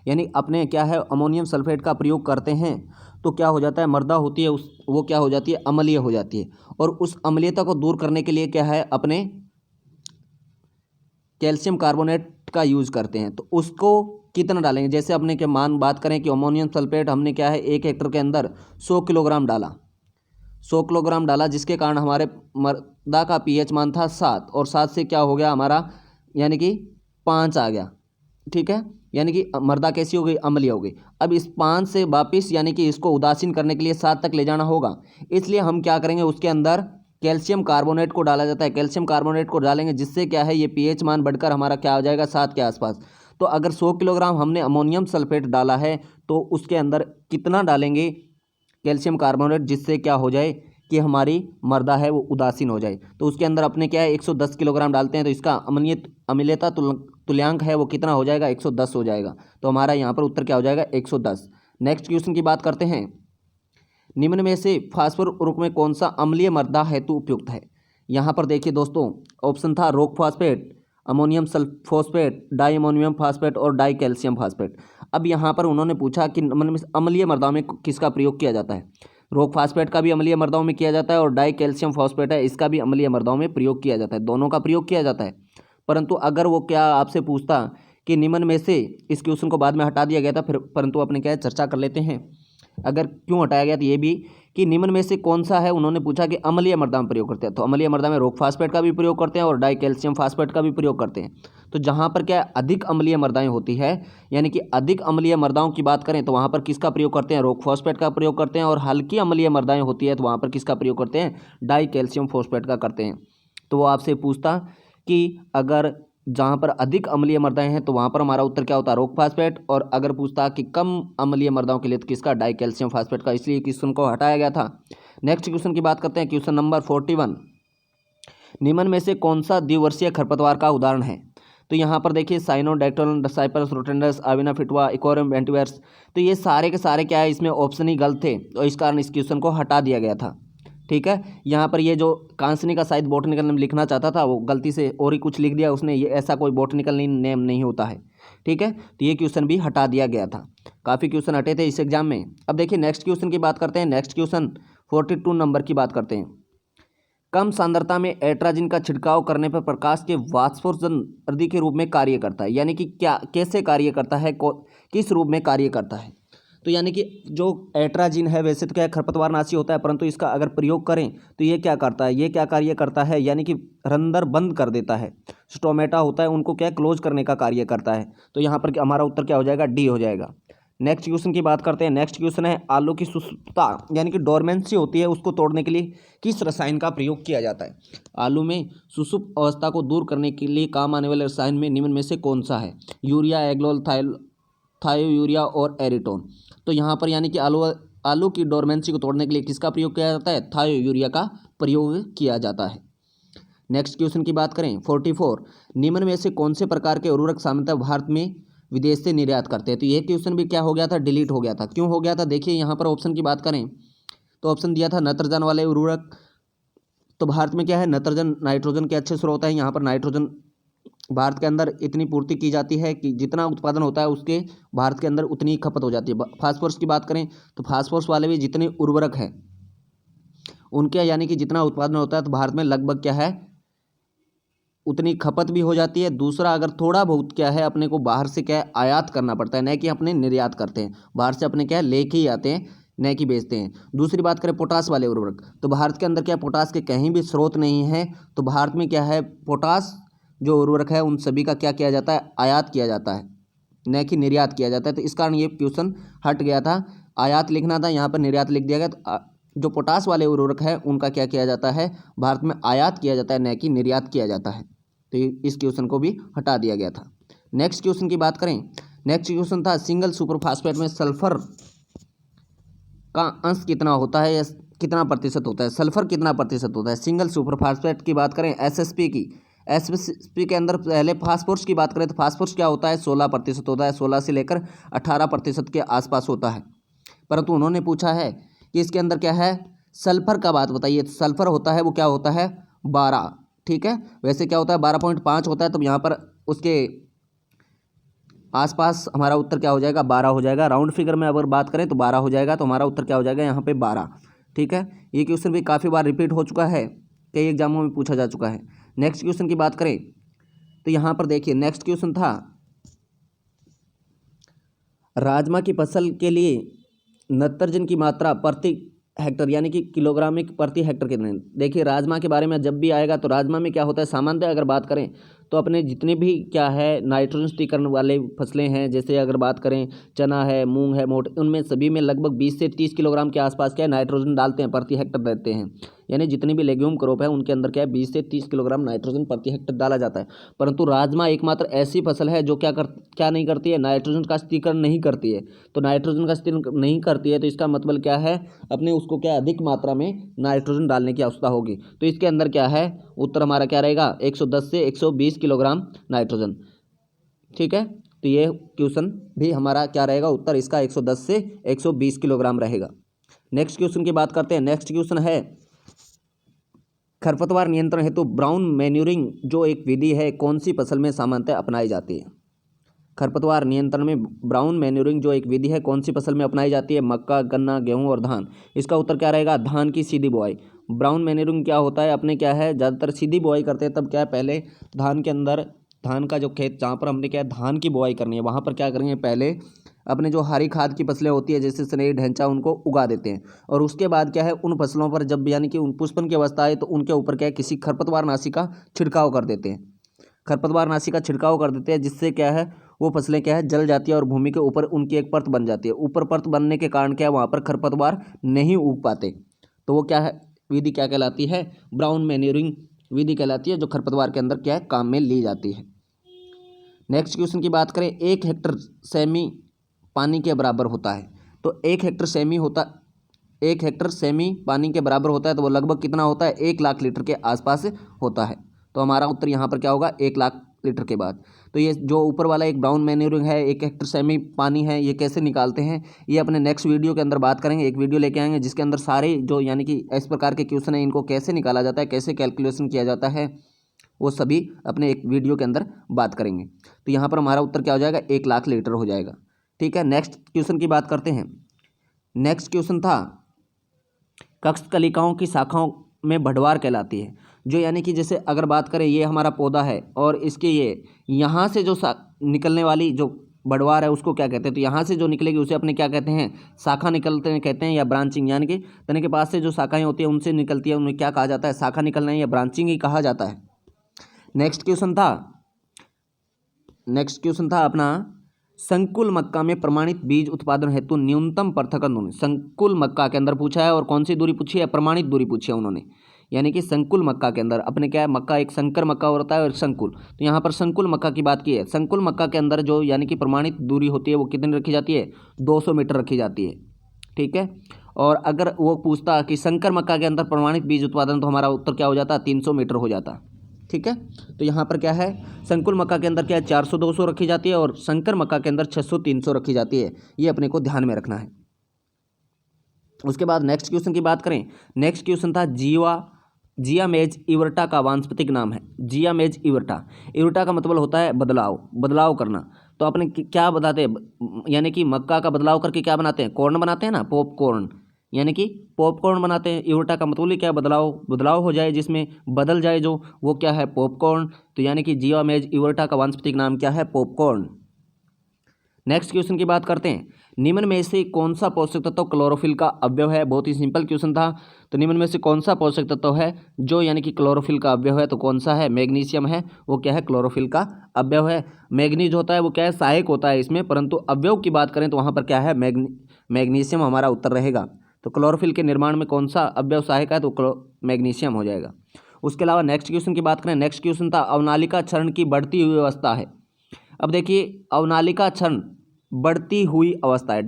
यानी अपने क्या है अमोनियम सल्फेट का प्रयोग करते हैं तो क्या हो जाता है, मृदा होती है वो क्या हो जाती है, अम्लीय हो जाती है। और उस अम्लीयता को दूर करने के लिए क्या है अपने कैल्शियम कार्बोनेट का यूज करते हैं। तो उसको कितना डालेंगे, जैसे अपने के बात करें कि अमोनियम सल्फेट हमने क्या है 1 हेक्टेयर के अंदर 100 किलोग्राम डाला, 100 किलोग्राम डाला, जिसके कारण हमारे मृदा का पीएच मान था 7 और 7 से क्या हो गया हमारा, यानी कि 5 आ गया। ठीक है, यानी कि मृदा कैसी हो गई, अम्लीय हो गई। अब इस 5 से वापिस यानी कि इसको उदासीन करने के लिए 7 तक ले जाना होगा, इसलिए हम क्या करेंगे उसके अंदर कैल्शियम कार्बोनेट को डाला जाता है। कैल्शियम कार्बोनेट को डालेंगे जिससे क्या है ये पीएच मान बढ़कर हमारा क्या हो जाएगा, 7 के आसपास। तो अगर 100 किलोग्राम हमने अमोनियम सल्फेट डाला है तो उसके अंदर कितना डालेंगे कैल्शियम कार्बोनेट, जिससे क्या हो जाए कि हमारी मृदा है वो उदासीन हो जाए। तो उसके अंदर अपने क्या है 110 किलोग्राम डालते हैं, तो इसका अम्लीयता तुल्यांक है वो कितना हो जाएगा, 110 हो जाएगा। तो हमारा यहाँ पर उत्तर क्या हो जाएगा, 110। नेक्स्ट क्वेश्चन की बात करते हैं। निम्न में से फास्फोरस उर्वरक में कौन सा अम्लीय मृदा हेतु उपयुक्त है। यहाँ पर देखिए दोस्तों ऑप्शन था rock phosphate, ammonium sulphophosphate, di ammonium phosphate और डाई कैल्शियम फास्फेट। अब यहाँ पर उन्होंने पूछा कि अम्लीय मृदाओं में किसका प्रयोग किया जाता है। रॉक फास्फेट का भी अम्लीय मृदाओं में किया जाता है और डाई कैल्शियम फास्फेट है इसका भी अम्लीय मृदाओं में प्रयोग किया जाता है, दोनों का प्रयोग किया जाता है। परंतु अगर वो क्या आपसे पूछता कि निम्न में से, इस क्वेश्चन को बाद में हटा दिया गया था फिर, परंतु अपने क्या है चर्चा कर लेते हैं अगर क्यों हटाया गया तो ये भी कि निम्न में से कौन सा है, उन्होंने पूछा कि अम्लीय मृदा में प्रयोग करते हैं, तो अम्लीय मृदा में रॉक फास्फेट का भी प्रयोग करते हैं और डाई कैल्शियम फास्फेट का भी प्रयोग करते हैं। तो जहाँ पर क्या है अधिक अम्लीय मृदाएं होती है, यानी कि अधिक अम्लीय मृदाओं की बात करें तो वहाँ पर किसका प्रयोग करते हैं, रॉक फास्फेट का प्रयोग करते हैं, और हल्की अम्लीय मृदाएं होती है तो वहाँ पर किसका प्रयोग करते हैं, डाई कैल्शियम फॉस्फेट का करते हैं। तो वो आपसे पूछता कि अगर जहाँ पर अधिक अम्लीय मृदाएं हैं तो वहाँ पर हमारा उत्तर क्या होता है, रॉक फास्फेट, और अगर पूछता कि कम अम्लीय मृदाओं के लिए तो किसका, डाई कैल्शियम फास्फेट का, इसलिए क्वेश्चन को हटाया गया था। नेक्स्ट क्वेश्चन की बात करते हैं, क्वेश्चन नंबर 41, निम्न में से कौन सा द्विवर्षीय खरपतवार का उदाहरण है। तो यहाँ पर देखिए साइनोडैक्टाइलम, साइप्रस रोटेंडस, अविना फिटवा, इकोरियम वेंटिवर्स, तो ये सारे के सारे क्या है, इसमें ऑप्शन ही गलत थे, तो इस कारण इस क्वेश्चन को हटा दिया गया था। ठीक है, यहाँ पर ये जो कांसनी का शायद बॉटनिकल नेम लिखना चाहता था वो गलती से और ही कुछ लिख दिया उसने, ये ऐसा कोई बॉटनिकल नेम नहीं होता है। ठीक है, तो ये क्वेश्चन भी हटा दिया गया था। काफ़ी क्वेश्चन हटे थे इस एग्जाम में। अब देखिए नेक्स्ट क्वेश्चन की बात करते हैं। नेक्स्ट क्वेश्चन 42 नंबर की बात करते हैं। कम सांद्रता में एट्राजिन का छिड़काव करने पर प्रकाश के वाष्पोत्सर्जन के रूप में कार्य करता है, यानी कि क्या कैसे कार्य करता है, किस रूप में कार्य करता है। तो यानी कि जो एट्राजिन है वैसे तो क्या खरपतवारनाशी होता है, परंतु इसका अगर प्रयोग करें तो ये क्या करता है, ये क्या कार्य करता है, यानी कि रंध्र बंद कर देता है, स्टोमेटा होता है उनको क्या क्लोज करने का कार्य करता है। तो यहाँ पर हमारा उत्तर क्या हो जाएगा, डी हो जाएगा। नेक्स्ट क्वेश्चन की बात करते हैं। नेक्स्ट क्वेश्चन है आलू की सुषुप्तता यानी कि डोरमेंसी होती है उसको तोड़ने के लिए किस रसायन का प्रयोग किया जाता है। आलू में सुषुप्त अवस्था को दूर करने के लिए काम आने वाले रसायन में निम्न में से कौन सा है, यूरिया, एग्लोल, थायो यूरिया और एरिटोन। तो यहाँ पर यानी कि आलू की डोरमेंसी को तोड़ने के लिए किसका प्रयोग किया जाता है, थायो यूरिया का प्रयोग किया जाता है। नेक्स्ट क्वेश्चन की बात करें 44, निम्न में से कौन से प्रकार के उर्वरक सामान्यतः भारत में विदेश से निर्यात करते हैं। तो ये क्वेश्चन भी क्या हो गया था, डिलीट हो गया था। क्यों हो गया था, देखिए यहाँ पर ऑप्शन की बात करें तो ऑप्शन दिया था नत्रजन वाले उर्वरक। तो भारत में क्या है, नत्रजन नाइट्रोजन के अच्छे स्रोत है, यहाँ पर नाइट्रोजन भारत के अंदर इतनी पूर्ति की जाती है कि जितना उत्पादन होता है उसके भारत के अंदर उतनी ही खपत हो जाती है। फास्फोरस की बात करें तो फास्फोरस वाले भी जितने उर्वरक हैं उनके यानी कि जितना उत्पादन होता है तो भारत में लगभग क्या है उतनी खपत भी हो जाती है। दूसरा अगर थोड़ा बहुत क्या है अपने को बाहर से क्या है आयात करना पड़ता है, न कि अपने निर्यात करते हैं, बाहर से अपने क्या है लेके ही आते हैं न कि बेचते हैं। दूसरी बात करें पोटास वाले उर्वरक, तो भारत के अंदर क्या पोटास के कहीं भी स्रोत नहीं है, तो भारत में क्या है पोटास जो उर्वरक है उन सभी का क्या किया जाता है, आयात किया जाता है न कि निर्यात किया जाता है। तो इस कारण ये क्वेश्चन हट गया था, आयात लिखना था, यहाँ पर निर्यात लिख दिया गया। तो जो पोटास वाले उर्वरक है उनका क्या किया जाता है, भारत में आयात किया जाता है न कि निर्यात किया जाता है। तो इस क्वेश्चन को भी हटा दिया गया था। नेक्स्ट क्वेश्चन की बात करें, नेक्स्ट क्वेश्चन था सिंगल सुपर फास्फेट में सल्फर का अंश कितना होता है या कितना प्रतिशत होता है, सल्फर कितना प्रतिशत होता है। सिंगल सुपर फास्फेट की बात करें एसएसपी की, एसएसपी के अंदर पहले फास्फोरस की बात करें तो फास्फोरस क्या होता है 16% होता है, 16 से लेकर 18% के आसपास होता है। परंतु उन्होंने पूछा है कि इसके अंदर क्या है सल्फर का बात बताइए, तो सल्फर होता है वो क्या होता है 12। ठीक है, वैसे क्या होता है 12.5 होता है, तो यहाँ पर उसके आसपास हमारा उत्तर क्या हो जाएगा 12 हो जाएगा। राउंड फिगर में अगर बात करें तो 12 हो जाएगा, तो हमारा उत्तर क्या हो जाएगा यहाँ पे 12। ठीक है, ये क्वेश्चन भी काफ़ी बार रिपीट हो चुका है, कई एग्जामों में पूछा जा चुका है। नेक्स्ट क्वेश्चन की बात करें तो यहाँ पर देखिए नेक्स्ट क्वेश्चन था राजमा की फसल के लिए नाइट्रोजन की मात्रा प्रति हेक्टर यानी कि किलोग्राम में प्रति हेक्टर कितने। देखिए राजमा के बारे में जब भी आएगा तो राजमा में क्या होता है सामान्यतः अगर बात करें तो अपने जितने भी क्या है नाइट्रोजन स्थिरीकरण वाले फसलें हैं, जैसे अगर बात करें चना है, मूंग है, मोट, उनमें सभी में लगभग 20 से 30 किलोग्राम के आसपास क्या है नाइट्रोजन डालते हैं, प्रति हेक्टर देते हैं। यानी जितनी भी लेग्यूम क्रॉप है उनके अंदर क्या है 20 से 30 किलोग्राम नाइट्रोजन प्रति हेक्टर डाला जाता है। परंतु राजमा एकमात्र ऐसी फसल है जो क्या नहीं करती है, नाइट्रोजन का स्थिरीकरण नहीं करती है। तो नाइट्रोजन का स्थिरीकरण नहीं करती है तो इसका मतलब क्या है अपने उसको क्या अधिक मात्रा में नाइट्रोजन डालने की आवश्यकता होगी। तो इसके अंदर क्या है उत्तर हमारा क्या रहेगा 110 से 120 किलोग्राम नाइट्रोजन। ठीक है, तो ये क्वेश्चन भी हमारा क्या रहेगा उत्तर इसका 110 से 120 किलोग्राम रहेगा। नेक्स्ट क्वेश्चन की बात करते हैं। नेक्स्ट क्वेश्चन है खरपतवार नियंत्रण हेतु ब्राउन मैन्यूरिंग जो एक विधि है कौन सी फसल में सामान्यतः अपनाई जाती है। खरपतवार नियंत्रण में ब्राउन मैन्यूरिंग जो एक विधि है कौन सी फसल में अपनाई जाती है, मक्का, गन्ना, गेहूं और धान। इसका उत्तर क्या रहेगा धान की सीधी बुआई। ब्राउन मैन्यूरिंग क्या होता है अपने क्या है ज़्यादातर सीधी बुआई करते हैं, तब क्या है पहले धान के अंदर धान का जो खेत जहाँ पर हमने क्या है धान की बुआई करनी है वहाँ पर क्या करेंगे पहले अपने जो हरी खाद की फसलें होती है जैसे सनई ढैंचा उनको उगा देते हैं। और उसके बाद क्या है उन फसलों पर जब यानी कि उन पुष्पन की अवस्था आए तो उनके ऊपर क्या है किसी खरपतवारनाशी का छिड़काव कर देते हैं। खरपतवारनाशी का छिड़काव कर देते हैं जिससे क्या है वो फसलें क्या है जल जाती है और भूमि के ऊपर उनकी एक परत बन जाती है। ऊपर परत बनने के कारण क्या है वहाँ पर खरपतवार नहीं उग पाते। तो वो क्या है विधि क्या कहलाती है, ब्राउन मैन्यूरिंग विधि कहलाती है, जो खरपतवार के अंदर क्या है काम में ली जाती है। नेक्स्ट क्वेश्चन की बात करें, 1 हेक्टर सेमी पानी के बराबर होता है। तो 1 हेक्टर सेमी पानी के बराबर होता है तो वो लगभग कितना होता है, 1 लाख लीटर के आसपास होता है। तो हमारा उत्तर यहाँ पर क्या होगा, 1 लाख लीटर के बाद। तो ये जो ऊपर वाला एक ब्राउन मैन्यूरिंग है, 1 हेक्टर सेमी पानी है, ये कैसे निकालते हैं ये अपने नेक्स्ट वीडियो के अंदर बात करेंगे। एक वीडियो लेके आएंगे जिसके अंदर सारे जो यानी कि इस प्रकार के क्वेश्चन है इनको कैसे निकाला जाता है, कैसे कैलकुलेशन किया जाता है, वो सभी अपने एक वीडियो के अंदर बात करेंगे। तो यहाँ पर हमारा उत्तर क्या हो जाएगा, 1 लाख लीटर हो जाएगा। ठीक है, नेक्स्ट क्वेश्चन की बात करते हैं। नेक्स्ट क्वेश्चन था कक्ष कलिकाओं की शाखाओं में बढ़वार कहलाती है। जो यानी कि जैसे अगर बात करें ये हमारा पौधा है और इसके ये यहाँ से जो निकलने वाली जो बढ़वार है उसको क्या कहते हैं, तो यहाँ से जो निकलेगी उसे अपने क्या कहते हैं, शाखा निकलते हैं कहते हैं या ब्रांचिंग, यानी कि तने के पास से जो शाखाएं होती है उनसे निकलती है उन्हें क्या कहा जाता है, शाखा निकलना या ब्रांचिंग ही कहा जाता है। नेक्स्ट क्वेश्चन था अपना संकुल मक्का में प्रमाणित बीज उत्पादन हेतु न्यूनतम पृथक्करण दूरी। संकुल मक्का के अंदर पूछा है और कौन सी दूरी पूछी है, प्रमाणित दूरी पूछी है उन्होंने। यानी कि संकुल मक्का के अंदर अपने क्या है, मक्का एक संकर मक्का होता है और संकुल, तो यहाँ पर संकुल मक्का की बात की है। संकुल मक्का के अंदर जो यानी कि प्रमाणित दूरी होती है वो कितनी रखी जाती है, 200 मीटर रखी जाती है। ठीक है, और अगर वो पूछता कि संकर मक्का के अंदर प्रमाणित बीज उत्पादन, तो हमारा उत्तर क्या हो जाता, 300 मीटर हो जाता। ठीक है, तो यहाँ पर क्या है संकुल मक्का के अंदर क्या है 400-200 रखी जाती है और संकर मक्का के अंदर 600-300 रखी जाती है। ये अपने को ध्यान में रखना है। उसके बाद नेक्स्ट क्वेश्चन की बात करें। नेक्स्ट क्वेश्चन था जियामेज इवर्टा का वानस्पतिक नाम है। जियामेज इवर्टा का मतलब होता है बदलाव करना। तो अपने क्या बताते हैं, यानी कि मक्का का बदलाव करके क्या बनाते हैं, कॉर्न बनाते हैं ना, पॉपकॉर्न, यानी कि पॉपकॉर्न बनाते हैं। इवर्टा का मतलब ही क्या, बदलाव हो जाए, जिसमें बदल जाए जो, वो क्या है, पॉपकॉर्न। तो यानी कि जियामेज इवर्टा का वानस्पतिक नाम क्या है, पॉपकॉर्न। नेक्स्ट क्वेश्चन की बात करते हैं। निम्न में से कौन सा पोषक तत्व क्लोरोफिल का अवयव है। बहुत ही सिंपल क्वेश्चन था। तो निम्न में से कौन सा पोषक तत्व है जो यानी कि क्लोरोफिल का अवयव है, तो कौन सा है, मैग्नीशियम है, वो क्या है, क्लोरोफिल का अवयव है। मैग्नीज होता है वो क्या है, सहायक होता है इसमें, परंतु अवयव की बात करें तो वहाँ पर क्या है, मैग्नीशियम हमारा उत्तर रहेगा। तो क्लोरोफिल के निर्माण में कौन सा अवयव सहायक है, तो मैग्नीशियम हो जाएगा। उसके अलावा नेक्स्ट क्वेश्चन की बात करें। नेक्स्ट क्वेश्चन था अवनालिका क्षरण की बढ़ती हुई अवस्था है। अब देखिए अवनालिका क्षरण बढ़ती हुई अवस्था है,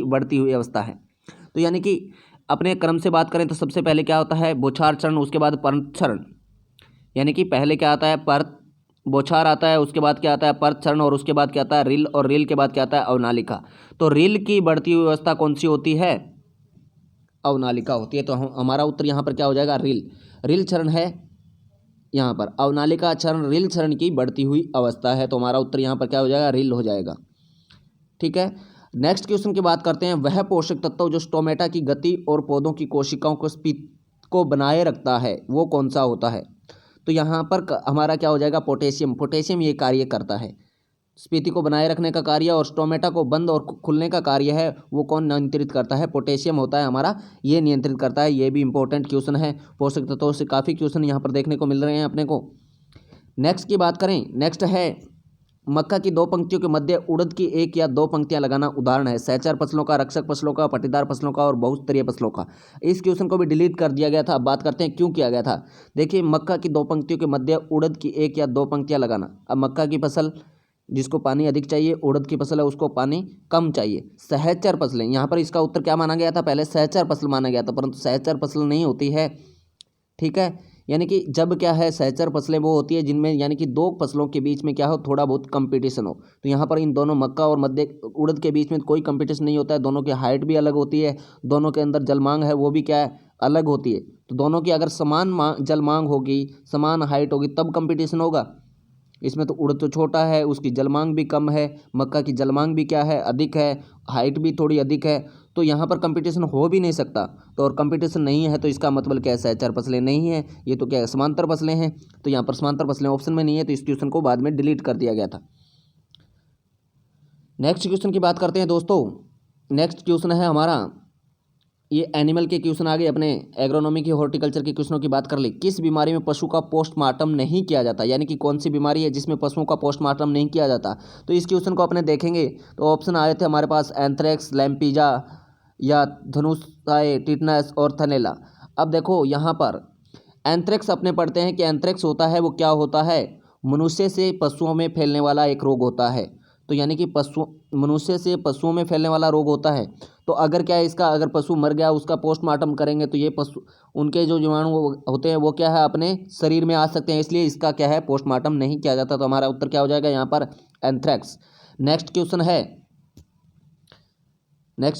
बढ़ती हुई अवस्था है। तो यानी कि अपने क्रम से बात करें तो सबसे पहले क्या होता है, बौछार क्षरण, उसके बाद परत क्षरण। यानी कि पहले क्या आता है, परत बौछार आता है, उसके बाद क्या आता है, परत क्षरण, और उसके बाद क्या आता है, रिल, और रिल के बाद क्या आता है, अवनालिका। तो रिल की बढ़ती हुई अवस्था कौन सी होती है, अवनालिका होती है। तो हमारा उत्तर यहाँ पर क्या हो जाएगा, रिल क्षरण है यहाँ पर। अवनालिका क्षरण रिल क्षरण की बढ़ती हुई अवस्था है, तो हमारा उत्तर यहाँ पर क्या हो जाएगा, रिल हो जाएगा। ठीक है, नेक्स्ट क्वेश्चन की बात करते हैं। वह पोषक तत्व जो स्टोमेटा की गति और पौधों की कोशिकाओं को बनाए रखता है वो कौन सा होता है। तो यहाँ पर हमारा क्या हो जाएगा, पोटेशियम ये कार्य करता है, स्फीति को बनाए रखने का कार्य, और स्टोमेटा को बंद और खुलने का कार्य है वो कौन नियंत्रित करता है, पोटेशियम होता है हमारा, ये नियंत्रित करता है। ये भी इंपॉर्टेंट क्वेश्चन है, पोषक तत्वों से काफ़ी क्वेश्चन यहाँ पर देखने को मिल रहे हैं अपने को। नेक्स्ट की बात करें, नेक्स्ट है मक्का की 2 पंक्तियों के मध्य उड़द की 1 या 2 पंक्तियां लगाना। उदाहरण है सहचर फसलों का, रक्षक फसलों का, पट्टीदार फसलों का और बहुस्तरीय फसलों का। इस क्वेश्चन को भी डिलीट कर दिया गया था। अब बात करते हैं क्यों किया गया था। देखिए मक्का की 2 पंक्तियों के मध्य उड़द की 1 या 2 पंक्तियां लगाना। अब मक्का की फसल जिसको पानी अधिक चाहिए, उड़द की फसल है उसको पानी कम चाहिए। सहचर फसलें, यहाँ पर इसका उत्तर क्या माना गया था, पहले सहचर फसल माना गया था, परंतु सहचर फसल नहीं होती है। ठीक है, यानी कि जब क्या है, सहचर फसलें वो होती है जिनमें यानी कि 2 फसलों के बीच में क्या हो, थोड़ा बहुत कंपटीशन हो। तो यहाँ पर इन दोनों मक्का और मध्य उड़द के बीच में कोई कंपटीशन नहीं होता है। दोनों की हाइट भी अलग होती है, दोनों के अंदर जल मांग है वो भी क्या है, अलग होती है। तो दोनों की अगर समान जल मांग होगी, समान हाइट होगी, तब कंपटीशन होगा। इसमें तो उड़द तो छोटा है, उसकी जलमांग भी कम है, मक्का की जलमांग भी क्या है, अधिक है, हाइट भी थोड़ी अधिक है, तो यहाँ पर कंपटीशन हो भी नहीं सकता। तो और कंपटीशन नहीं है तो इसका मतलब क्या है, सहचर फसलें नहीं है, ये तो क्या है, समांतर फसलें हैं। तो यहाँ पर समांतर फसलें ऑप्शन में नहीं है, तो इस क्वेश्चन को बाद में डिलीट कर दिया गया था। नेक्स्ट क्वेश्चन की बात करते हैं दोस्तों। नेक्स्ट क्वेश्चन है हमारा, ये एनिमल के क्वेश्चन आ गए, अपने एग्रोनॉमी की हॉर्टिकल्चर के क्वेश्चनों की बात कर ली। किस बीमारी में पशु का पोस्टमार्टम नहीं किया जाता, यानी कि कौन सी बीमारी है जिसमें पशुओं का पोस्टमार्टम नहीं किया जाता। तो इस क्वेश्चन को अपने देखेंगे तो ऑप्शन आए थे हमारे पास एंथ्रेक्स, लैम्पीजा या धनुषाय, टिटनस और थनैला। अब देखो यहाँ पर एंथ्रेक्स अपने पढ़ते हैं कि एंथ्रेक्स होता है वो क्या होता है, मनुष्य से पशुओं में फैलने वाला एक रोग होता है। तो यानी कि मनुष्य से पशुओं में फैलने वाला रोग होता है। तो अगर क्या है इसका, अगर पशु मर गया उसका पोस्टमार्टम करेंगे तो ये पशु, उनके जो जीवाणु होते हैं वो क्या है अपने शरीर में आ सकते हैं, इसलिए इसका क्या है पोस्टमार्टम नहीं किया जाता। तो हमारा उत्तर क्या हो जाएगा यहाँ पर, एंथ्रेक्स। नेक्स्ट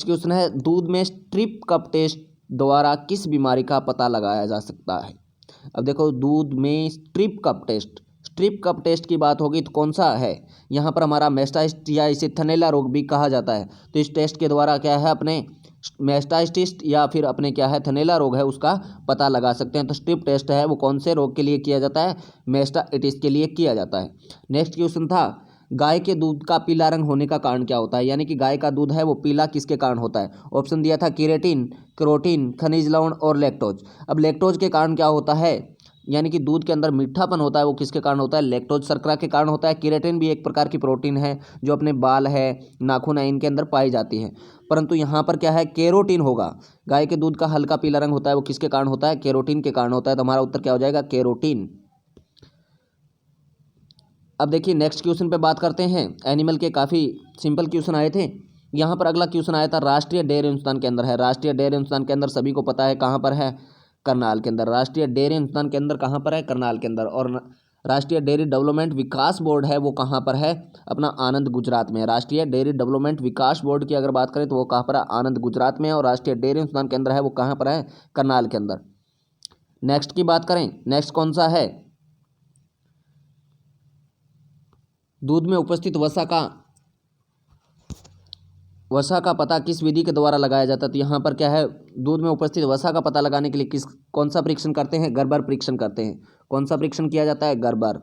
क्वेश्चन है दूध में स्ट्रिप कप टेस्ट द्वारा किस बीमारी का पता लगाया जा सकता है। अब देखो दूध में स्ट्रिप कप टेस्ट की बात होगी तो कौन सा है, यहाँ पर हमारा मेस्टाइटिस या इसे थनैला रोग भी कहा जाता है। तो इस टेस्ट के द्वारा क्या है अपने मेस्टाइटिस या फिर अपने क्या है थनैला रोग है उसका पता लगा सकते हैं। तो स्ट्रिप टेस्ट है वो कौन से रोग के लिए किया जाता है, मेस्टाइटिस के लिए किया जाता है। नेक्स्ट क्वेश्चन था, गाय के दूध का पीला रंग होने का कारण क्या होता है, यानी कि गाय का दूध है वो पीला किसके कारण होता है। ऑप्शन दिया था केरेटिन, कैरोटीन, खनिज लवण और लैक्टोज। अब लैक्टोज के कारण क्या होता है, यानी कि दूध के अंदर मीठापन होता है वो किसके कारण होता है, लैक्टोज शर्करा के कारण होता है। केराटिन भी एक प्रकार की प्रोटीन है जो अपने बाल है, नाखून है, इनके अंदर पाई जाती है। परंतु यहाँ पर क्या है, कैरोटीन होगा। गाय के दूध का हल्का पीला रंग होता है वो किसके कारण होता है, कैरोटीन के कारण होता है। तो हमारा उत्तर क्या हो जाएगा, कैरोटीन। अब देखिए नेक्स्ट क्वेश्चन पे बात करते हैं। एनिमल के काफ़ी सिंपल क्वेश्चन आए थे। यहाँ पर अगला क्वेश्चन आया था, राष्ट्रीय डेयरी अनुसंधान केंद्र है। राष्ट्रीय डेयरी अनुसंधान केंद्र सभी को पता है कहाँ पर है, करनाल के अंदर। राष्ट्रीय डेयरी अनुसंधान केंद्र कहाँ पर है, करनाल के अंदर। और राष्ट्रीय डेयरी डेवलपमेंट विकास बोर्ड है वो कहाँ पर है, अपना आनंद गुजरात में है। राष्ट्रीय डेयरी डेवलपमेंट विकास बोर्ड की अगर बात करें तो वो कहाँ पर है, आनंद गुजरात में है। और राष्ट्रीय डेयरी अनुसंधान केंद्र है वो कहाँ पर है, करनाल के अंदर। नेक्स्ट की बात करें, नेक्स्ट कौन सा है, दूध में उपस्थित वसा का पता किस विधि के द्वारा लगाया जाता है। तो यहाँ पर क्या है, दूध में उपस्थित वसा का पता लगाने के लिए कौन सा परीक्षण करते हैं, गर्बर परीक्षण करते हैं। कौन सा परीक्षण किया जाता है, गर्बर।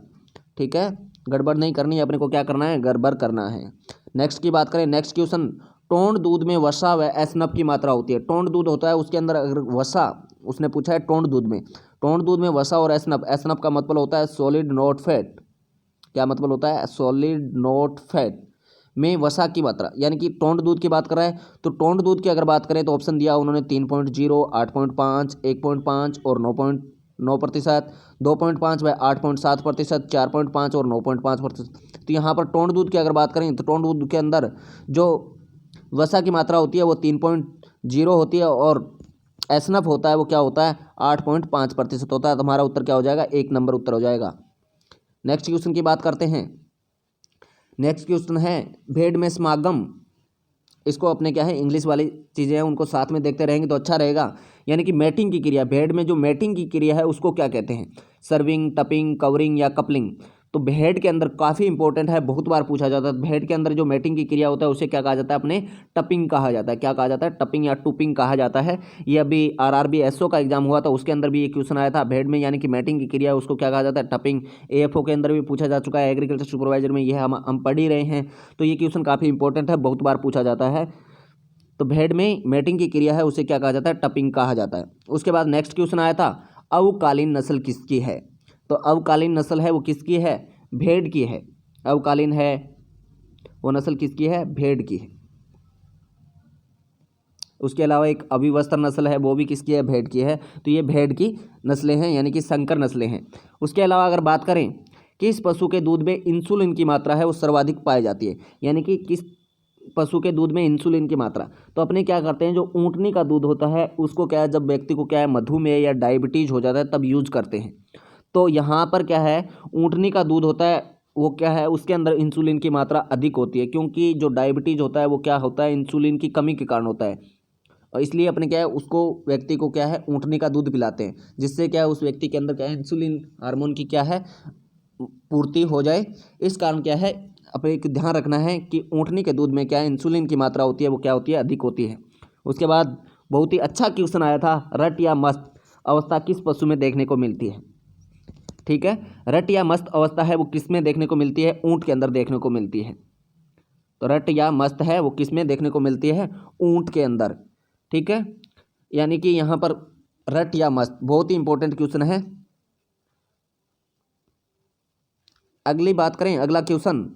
ठीक है, गड़बड़ नहीं करनी है अपने को, क्या करना है, गर्बर करना है। नेक्स्ट की बात करें, नेक्स्ट क्वेश्चन, टोंड दूध में वसा व एसनफ की मात्रा होती है। टोंड दूध होता है उसके अंदर अगर वसा, उसने पूछा है टोंड दूध में वसा और एसनफ का मतलब होता है सॉलिड नॉट फैट। क्या मतलब होता है, सॉलिड नॉट फैट में वसा की मात्रा, यानी कि टोंड दूध की बात कर रहा है। तो टोंड दूध की अगर बात करें तो ऑप्शन दिया उन्होंने 3.0, 8.5, 1.5 और 9.9%, 2.5 व 8.7%, 4.5 और 9.5%। तो यहाँ पर टोंड दूध की अगर बात करें तो टोंड दूध के अंदर जो वसा की मात्रा होती है वो 3.0 होती है, और एसनफ होता है वो क्या होता है, 8.5% होता है। तो हमारा उत्तर क्या हो जाएगा, 1 नंबर उत्तर हो जाएगा। नेक्स्ट क्वेश्चन की बात करते हैं। नेक्स्ट क्वेश्चन है, भेड़ में समागम, इसको अपने क्या है इंग्लिश वाली चीज़ें हैं उनको साथ में देखते रहेंगे तो अच्छा रहेगा। यानी कि मैटिंग की क्रिया, भेड़ में जो मैटिंग की क्रिया है उसको क्या कहते हैं, सर्विंग, टपिंग, कवरिंग या कपलिंग। तो भेड़ के अंदर काफ़ी इंपॉर्टेंट है, बहुत बार पूछा जाता है। भेड़ के अंदर जो मैटिंग की क्रिया होता है उसे क्या कहा जाता है, अपने टपिंग कहा जाता है। क्या कहा जाता है, टपिंग या टूपिंग कहा जाता है। ये अभी आरआरबी एसओ का एग्जाम हुआ था उसके अंदर भी ये क्वेश्चन आया था, भेड़ में यानी कि मैटिंग की क्रिया उसको क्या कहा जाता है, टपिंग। एएफओ के अंदर भी पूछा जा चुका है, एग्रीकल्चर सुपरवाइजर में यह हम पढ़ ही रहे हैं। तो ये क्वेश्चन काफ़ी इंपॉर्टेंट है, बहुत बार पूछा जाता है। तो भेड़ में मैटिंग की क्रिया है उसे क्या कहा जाता है, टपिंग कहा जाता है। उसके बाद नेक्स्ट क्वेश्चन आया था, अवकालीन नस्ल किसकी है। तो अवकालीन नस्ल है वो किसकी है, भेड़ की है। अवकालीन है वो नस्ल किसकी है, भेड़ की है। उसके अलावा एक अभिवस्थर नस्ल है वो भी किसकी है, भेड़ की है। तो ये भेड़ की नस्लें हैं, यानी कि संकर नस्लें हैं। उसके अलावा अगर बात करें, किस पशु के दूध में इंसुलिन की मात्रा है वो सर्वाधिक पाई जाती है, यानी कि किस पशु के दूध में इंसुलिन की मात्रा। तो अपने क्या करते हैं, जो ऊँटनी का दूध होता है उसको क्या है, जब व्यक्ति को क्या है मधुमेह या डायबिटीज हो जाता है तब यूज करते हैं। तो यहाँ पर क्या है, ऊँटनी का दूध होता है वो क्या है, उसके अंदर इंसुलिन की मात्रा अधिक होती है, क्योंकि जो डायबिटीज होता है वो क्या होता है, इंसुलिन की कमी के कारण होता है। और इसलिए अपने क्या है, उसको व्यक्ति को क्या है ऊँटनी का दूध पिलाते हैं, जिससे क्या है उस व्यक्ति के अंदर क्या है इंसुलिन हार्मोन की क्या है पूर्ति हो जाए। इस कारण क्या है, अपने एक ध्यान रखना है कि ऊँटनी के दूध में क्या है इंसुलिन की मात्रा होती है वो क्या होती है, अधिक होती है। उसके बाद बहुत ही अच्छा क्वेश्चन आया था, रट या मस्त अवस्था किस पशु में देखने को मिलती है। ठीक है, रट या मस्त अवस्था है वो किस में देखने को मिलती है, ऊँट के अंदर देखने को मिलती है। तो रट या मस्त है वो किस में देखने को मिलती है? ऊंट के अंदर। ठीक है, यानी कि यहाँ पर रट या मस्त बहुत ही इंपॉर्टेंट क्वेश्चन है। अगली बात करें, अगला क्वेश्चन,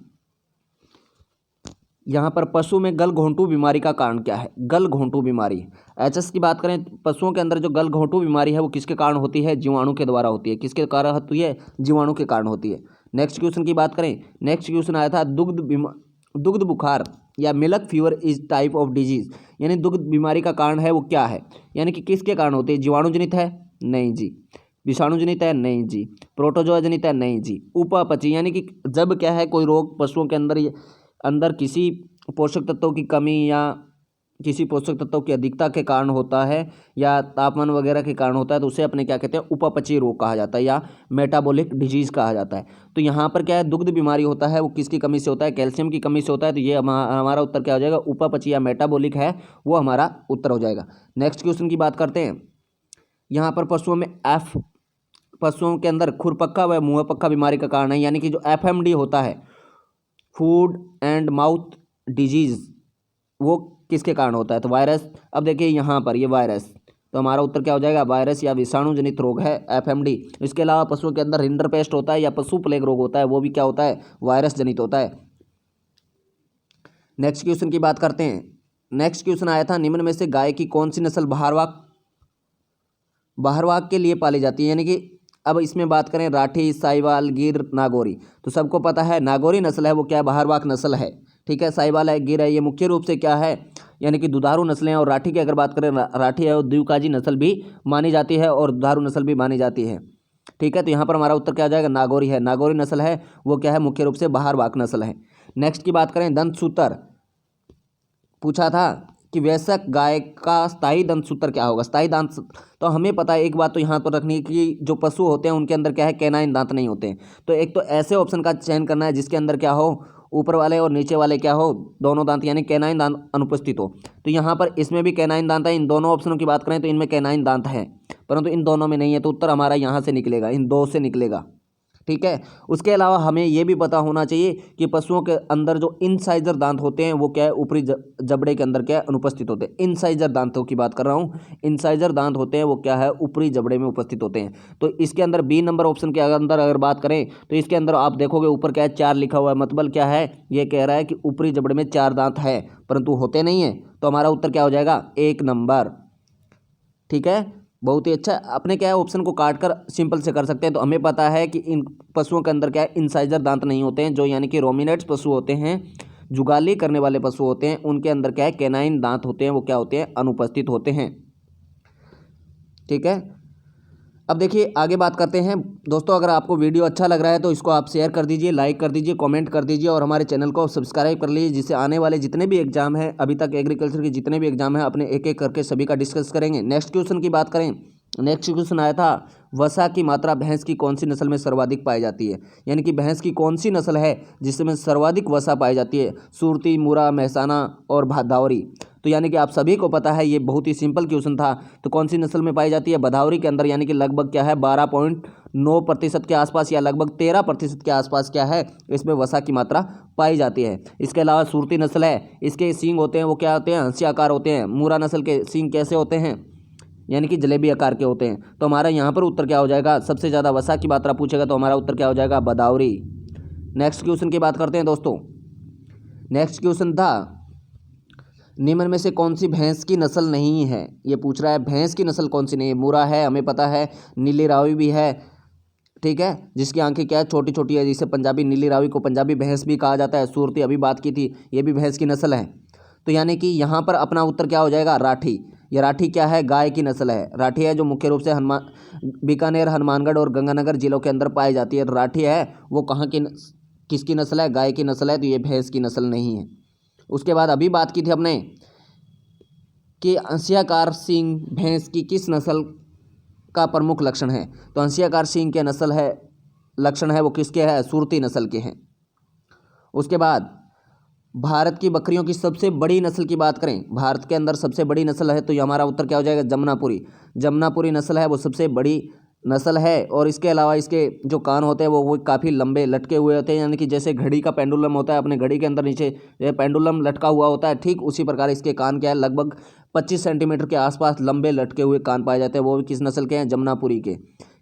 यहाँ पर पशु में गलघोंटू बीमारी का कारण क्या है? गलघोंटू बीमारी, एचएस की बात करें, पशुओं के अंदर जो गलघोंटू बीमारी है वो किसके कारण होती है? जीवाणु के द्वारा होती है। किसके कारण होती है? जीवाणु के कारण होती है। नेक्स्ट क्वेश्चन की बात करें, नेक्स्ट क्वेश्चन आया था दुग्ध बुखार या milk fever is type of disease, यानी दुग्ध बीमारी का कारण है वो क्या है? यानी कि किसके कारण होती है? जीवाणु जनित है? नहीं जी। विषाणु जनित है? नहीं जी। प्रोटोजोआ जनित है? नहीं जी। उपापचय, यानी कि जब क्या है कोई रोग पशुओं के अंदर किसी पोषक तत्वों की कमी या किसी पोषक तत्वों की अधिकता के कारण होता है या तापमान वगैरह के कारण होता है, तो उसे अपने क्या कहते हैं? उपापचयी रोग कहा जाता है या मेटाबॉलिक डिजीज कहा जाता है। तो यहाँ पर क्या है, दुग्ध बीमारी होता है वो किसकी कमी से होता है? कैल्शियम की कमी से होता है। तो ये हमारा उत्तर क्या हो जाएगा? उपापचयी या मेटाबॉलिक है वो हमारा उत्तर हो जाएगा। नेक्स्ट क्वेश्चन की बात करते हैं, यहाँ पर पशुओं के अंदर खुरपक्का व मुंहपक्का बीमारी का कारण है, यानी कि जो FMD होता है, फूड एंड माउथ डिजीज, वो किसके कारण होता है? तो वायरस। अब देखिए यहाँ पर ये वायरस, तो हमारा उत्तर क्या हो जाएगा? वायरस या विषाणु जनित रोग है FMD। इसके अलावा पशुओं के अंदर रिंडरपेस्ट होता है या पशु प्लेग रोग होता है, वो भी क्या होता है? वायरस जनित होता है। नेक्स्ट क्वेश्चन की बात करते हैं। नेक्स्ट क्वेश्चन आया था, निम्न में से गाय की कौन सी नस्ल बहरवाक के लिए पाली जाती है? यानी कि अब इसमें बात करें राठी, साहिवाल, गिर, नागौरी, तो सबको पता है नागौरी नस्ल है वो क्या है? बहरवाक नस्ल है। ठीक है, साहिवाल है, गिर है, ये मुख्य रूप से क्या है? यानी कि दुधारू नस्लें हैं। और राठी की अगर बात करें, राठी है वो द्विकाजी नस्ल भी मानी जाती है और दुधारू नस्ल भी मानी जाती है। ठीक है, तो यहाँ पर हमारा उत्तर क्या आ जाएगा? नागौरी है। नागौरी नस्ल है वो क्या है? मुख्य रूप से बहरवाक नस्ल है। नेक्स्ट की बात करें, दंतसूत्र पूछा था कि वयस्क गाय का स्थायी दंतसूत्र क्या होगा? स्थायी दांत, तो हमें पता है एक बात तो यहाँ पर रखनी है कि जो पशु होते हैं उनके अंदर क्या है? कैनाइन दांत नहीं होते हैं। तो एक तो ऐसे ऑप्शन का चयन करना है जिसके अंदर क्या हो? ऊपर वाले और नीचे वाले क्या हो? दोनों दांत, यानी कैनाइन दांत अनुपस्थित हो। तो यहाँ पर इसमें भी कैनाइन दांत है। इन दोनों ऑप्शनों की बात करें तो इनमें कैनाइन दांत है, परंतु इन दोनों में नहीं है। तो उत्तर हमारा यहाँ से निकलेगा, इन दो से निकलेगा। ठीक है, उसके अलावा हमें यह भी पता होना चाहिए कि पशुओं के अंदर जो इनसाइजर दांत होते हैं वो क्या है? ऊपरी जबड़े के अंदर क्या है? अनुपस्थित होते हैं। इनसाइजर दांतों की बात कर रहा हूँ। इनसाइजर दांत होते हैं वो क्या है? ऊपरी जबड़े में उपस्थित होते हैं। तो इसके अंदर बी नंबर ऑप्शन के अंदर अगर बात करें तो इसके अंदर आप देखोगे ऊपर क्या है? 4 लिखा हुआ है। मतलब क्या है? ये कह रहा है कि ऊपरी जबड़े में 4 दांत है परंतु होते नहीं है। तो हमारा उत्तर क्या हो जाएगा? 1 नंबर। ठीक है, बहुत ही अच्छा। अपने क्या है? ऑप्शन को काट कर सिंपल से कर सकते हैं। तो हमें पता है कि इन पशुओं के अंदर क्या है? इनसाइजर दांत नहीं होते हैं, जो यानी कि रोमिनेट्स पशु होते हैं, जुगाली करने वाले पशु होते हैं, उनके अंदर क्या है? कैनाइन दांत होते हैं, वो क्या होते हैं? अनुपस्थित होते हैं। ठीक है, अब देखिए आगे बात करते हैं। दोस्तों अगर आपको वीडियो अच्छा लग रहा है तो इसको आप शेयर कर दीजिए, लाइक कर दीजिए, कमेंट कर दीजिए और हमारे चैनल को सब्सक्राइब कर लीजिए, जिससे आने वाले जितने भी एग्जाम हैं, अभी तक एग्रीकल्चर के जितने भी एग्जाम हैं, अपने एक एक करके सभी का डिस्कस करेंगे। नेक्स्ट क्वेश्चन की बात करें, नेक्स्ट क्वेश्चन आया था, वसा की मात्रा भैंस की कौन सी नस्ल में सर्वाधिक पाई जाती है? यानी कि भैंस की कौन सी नस्ल है जिसमें सर्वाधिक वसा पाई जाती है? सुरती, मुरा, मेहसाना और भदावरी। तो यानी कि आप सभी को पता है, ये बहुत ही सिंपल क्वेश्चन था। तो कौन सी नस्ल में पाई जाती है? भदावरी के अंदर, यानी कि लगभग क्या है? 12.9% के आसपास या लगभग 13% के आसपास क्या है? इसमें वसा की मात्रा पाई जाती है। इसके अलावा सुरती नस्ल है, इसके सींग होते हैं वो क्या होते हैं? हंसी आकार होते हैं। मुरा नस्ल के सींग कैसे होते हैं? यानी कि जलेबी आकार के होते हैं। तो हमारा यहाँ पर उत्तर क्या हो जाएगा? सबसे ज़्यादा वसा की मात्रा पूछेगा तो हमारा उत्तर क्या हो जाएगा? भदावरी। नेक्स्ट क्वेश्चन की बात करते हैं दोस्तों। नेक्स्ट क्वेश्चन था, निम्न में से कौन सी भैंस की नस्ल नहीं है? ये पूछ रहा है भैंस की नस्ल कौन सी नहीं है। मुरा है, हमें पता है, नीली रावी भी है, ठीक है, जिसकी आंखें क्या है? छोटी छोटी है, जिसे पंजाबी नीली रावी को पंजाबी भैंस भी कहा जाता है। सूरती अभी बात की थी, ये भी भैंस की नस्ल है। तो यानी कि यहाँ पर अपना उत्तर क्या हो जाएगा? राठी। ये राठी क्या है? गाय की नस्ल है। राठी है जो मुख्य रूप से बीकानेर, हनुमानगढ़ और गंगानगर जिलों के अंदर पाई जाती है। राठी है वो कहाँ की किसकी नस्ल है? गाय की नस्ल है। तो ये भैंस की नस्ल नहीं है। उसके बाद अभी बात की थी हमने कि अंशियाकार सींग भैंस की किस नस्ल का प्रमुख लक्षण है? तो अंशियाकार सींग के नस्ल है, लक्षण है वो किसके है? सुरती नस्ल के हैं। उसके बाद भारत की बकरियों की सबसे बड़ी नस्ल की बात करें, भारत के अंदर सबसे बड़ी नस्ल है तो ये हमारा उत्तर क्या हो जाएगा? जमुनापुरी। जमुनापुरी नस्ल है वो सबसे बड़ी नस्ल है। और इसके अलावा इसके जो कान होते हैं वो काफ़ी लंबे लटके हुए होते हैं, यानी कि जैसे घड़ी का पेंडुलम होता है, अपने घड़ी के अंदर नीचे पेंडुलम लटका हुआ होता है, ठीक उसी प्रकार इसके कान क्या है, लगभग 25 सेंटीमीटर के आसपास लंबे लटके हुए कान पाए जाते हैं। वो भी किस नस्ल के हैं, जमुनापुरी के।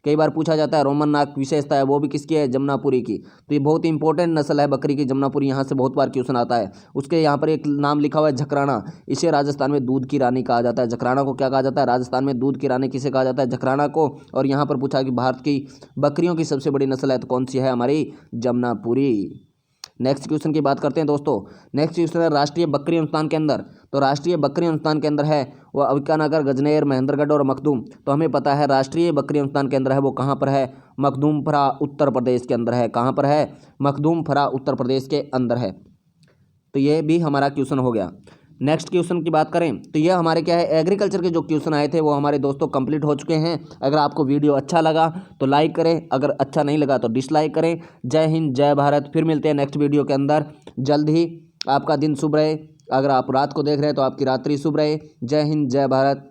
कई बार पूछा जाता है रोमन नाक विशेषता है, वो भी किसकी है, जमुनापुरी की। तो ये बहुत ही इंपॉर्टेंट नस्ल है बकरी की जमुनापुरी, यहाँ से बहुत बार क्वेश्चन आता है। उसके यहाँ पर एक नाम लिखा हुआ है झकराना, इसे राजस्थान में दूध की रानी कहा जाता है। झकराना को क्या कहा जाता है, राजस्थान में दूध की रानी किसे कहा जाता है, झकराना को। और यहाँ पर पूछा कि भारत की बकरियों की सबसे बड़ी नस्ल है तो कौन सी है, हमारी जमुनापुरी। नेक्स्ट क्वेश्चन की बात करते हैं दोस्तों। नेक्स्ट क्वेश्चन है राष्ट्रीय बकरी अनुसंधान केंद्र। तो राष्ट्रीय बकरी अनुसंधान केंद्र है वो अविकानगर, गजनेर, महेंद्रगढ़ और मखदूम। तो हमें पता है राष्ट्रीय बकरी अनुसंधान केंद्र है वो कहाँ पर है, मखदूमफरा उत्तर प्रदेश के अंदर है। कहाँ पर है, मखदूमफरा उत्तर प्रदेश के अंदर है। तो ये भी हमारा क्वेश्चन हो गया। नेक्स्ट क्वेश्चन की बात करें तो ये हमारे क्या है, एग्रीकल्चर के जो क्वेश्चन आए थे वो हमारे दोस्तों कंप्लीट हो चुके हैं। अगर आपको वीडियो अच्छा लगा तो लाइक करें, अगर अच्छा नहीं लगा तो डिसलाइक करें। जय हिंद, जय भारत। फिर मिलते हैं नेक्स्ट वीडियो के अंदर जल्द ही। आपका दिन शुभ रहे, अगर आप रात को देख रहे हैं तो आपकी रात्रि शुभ रहे। जय हिंद, जय भारत।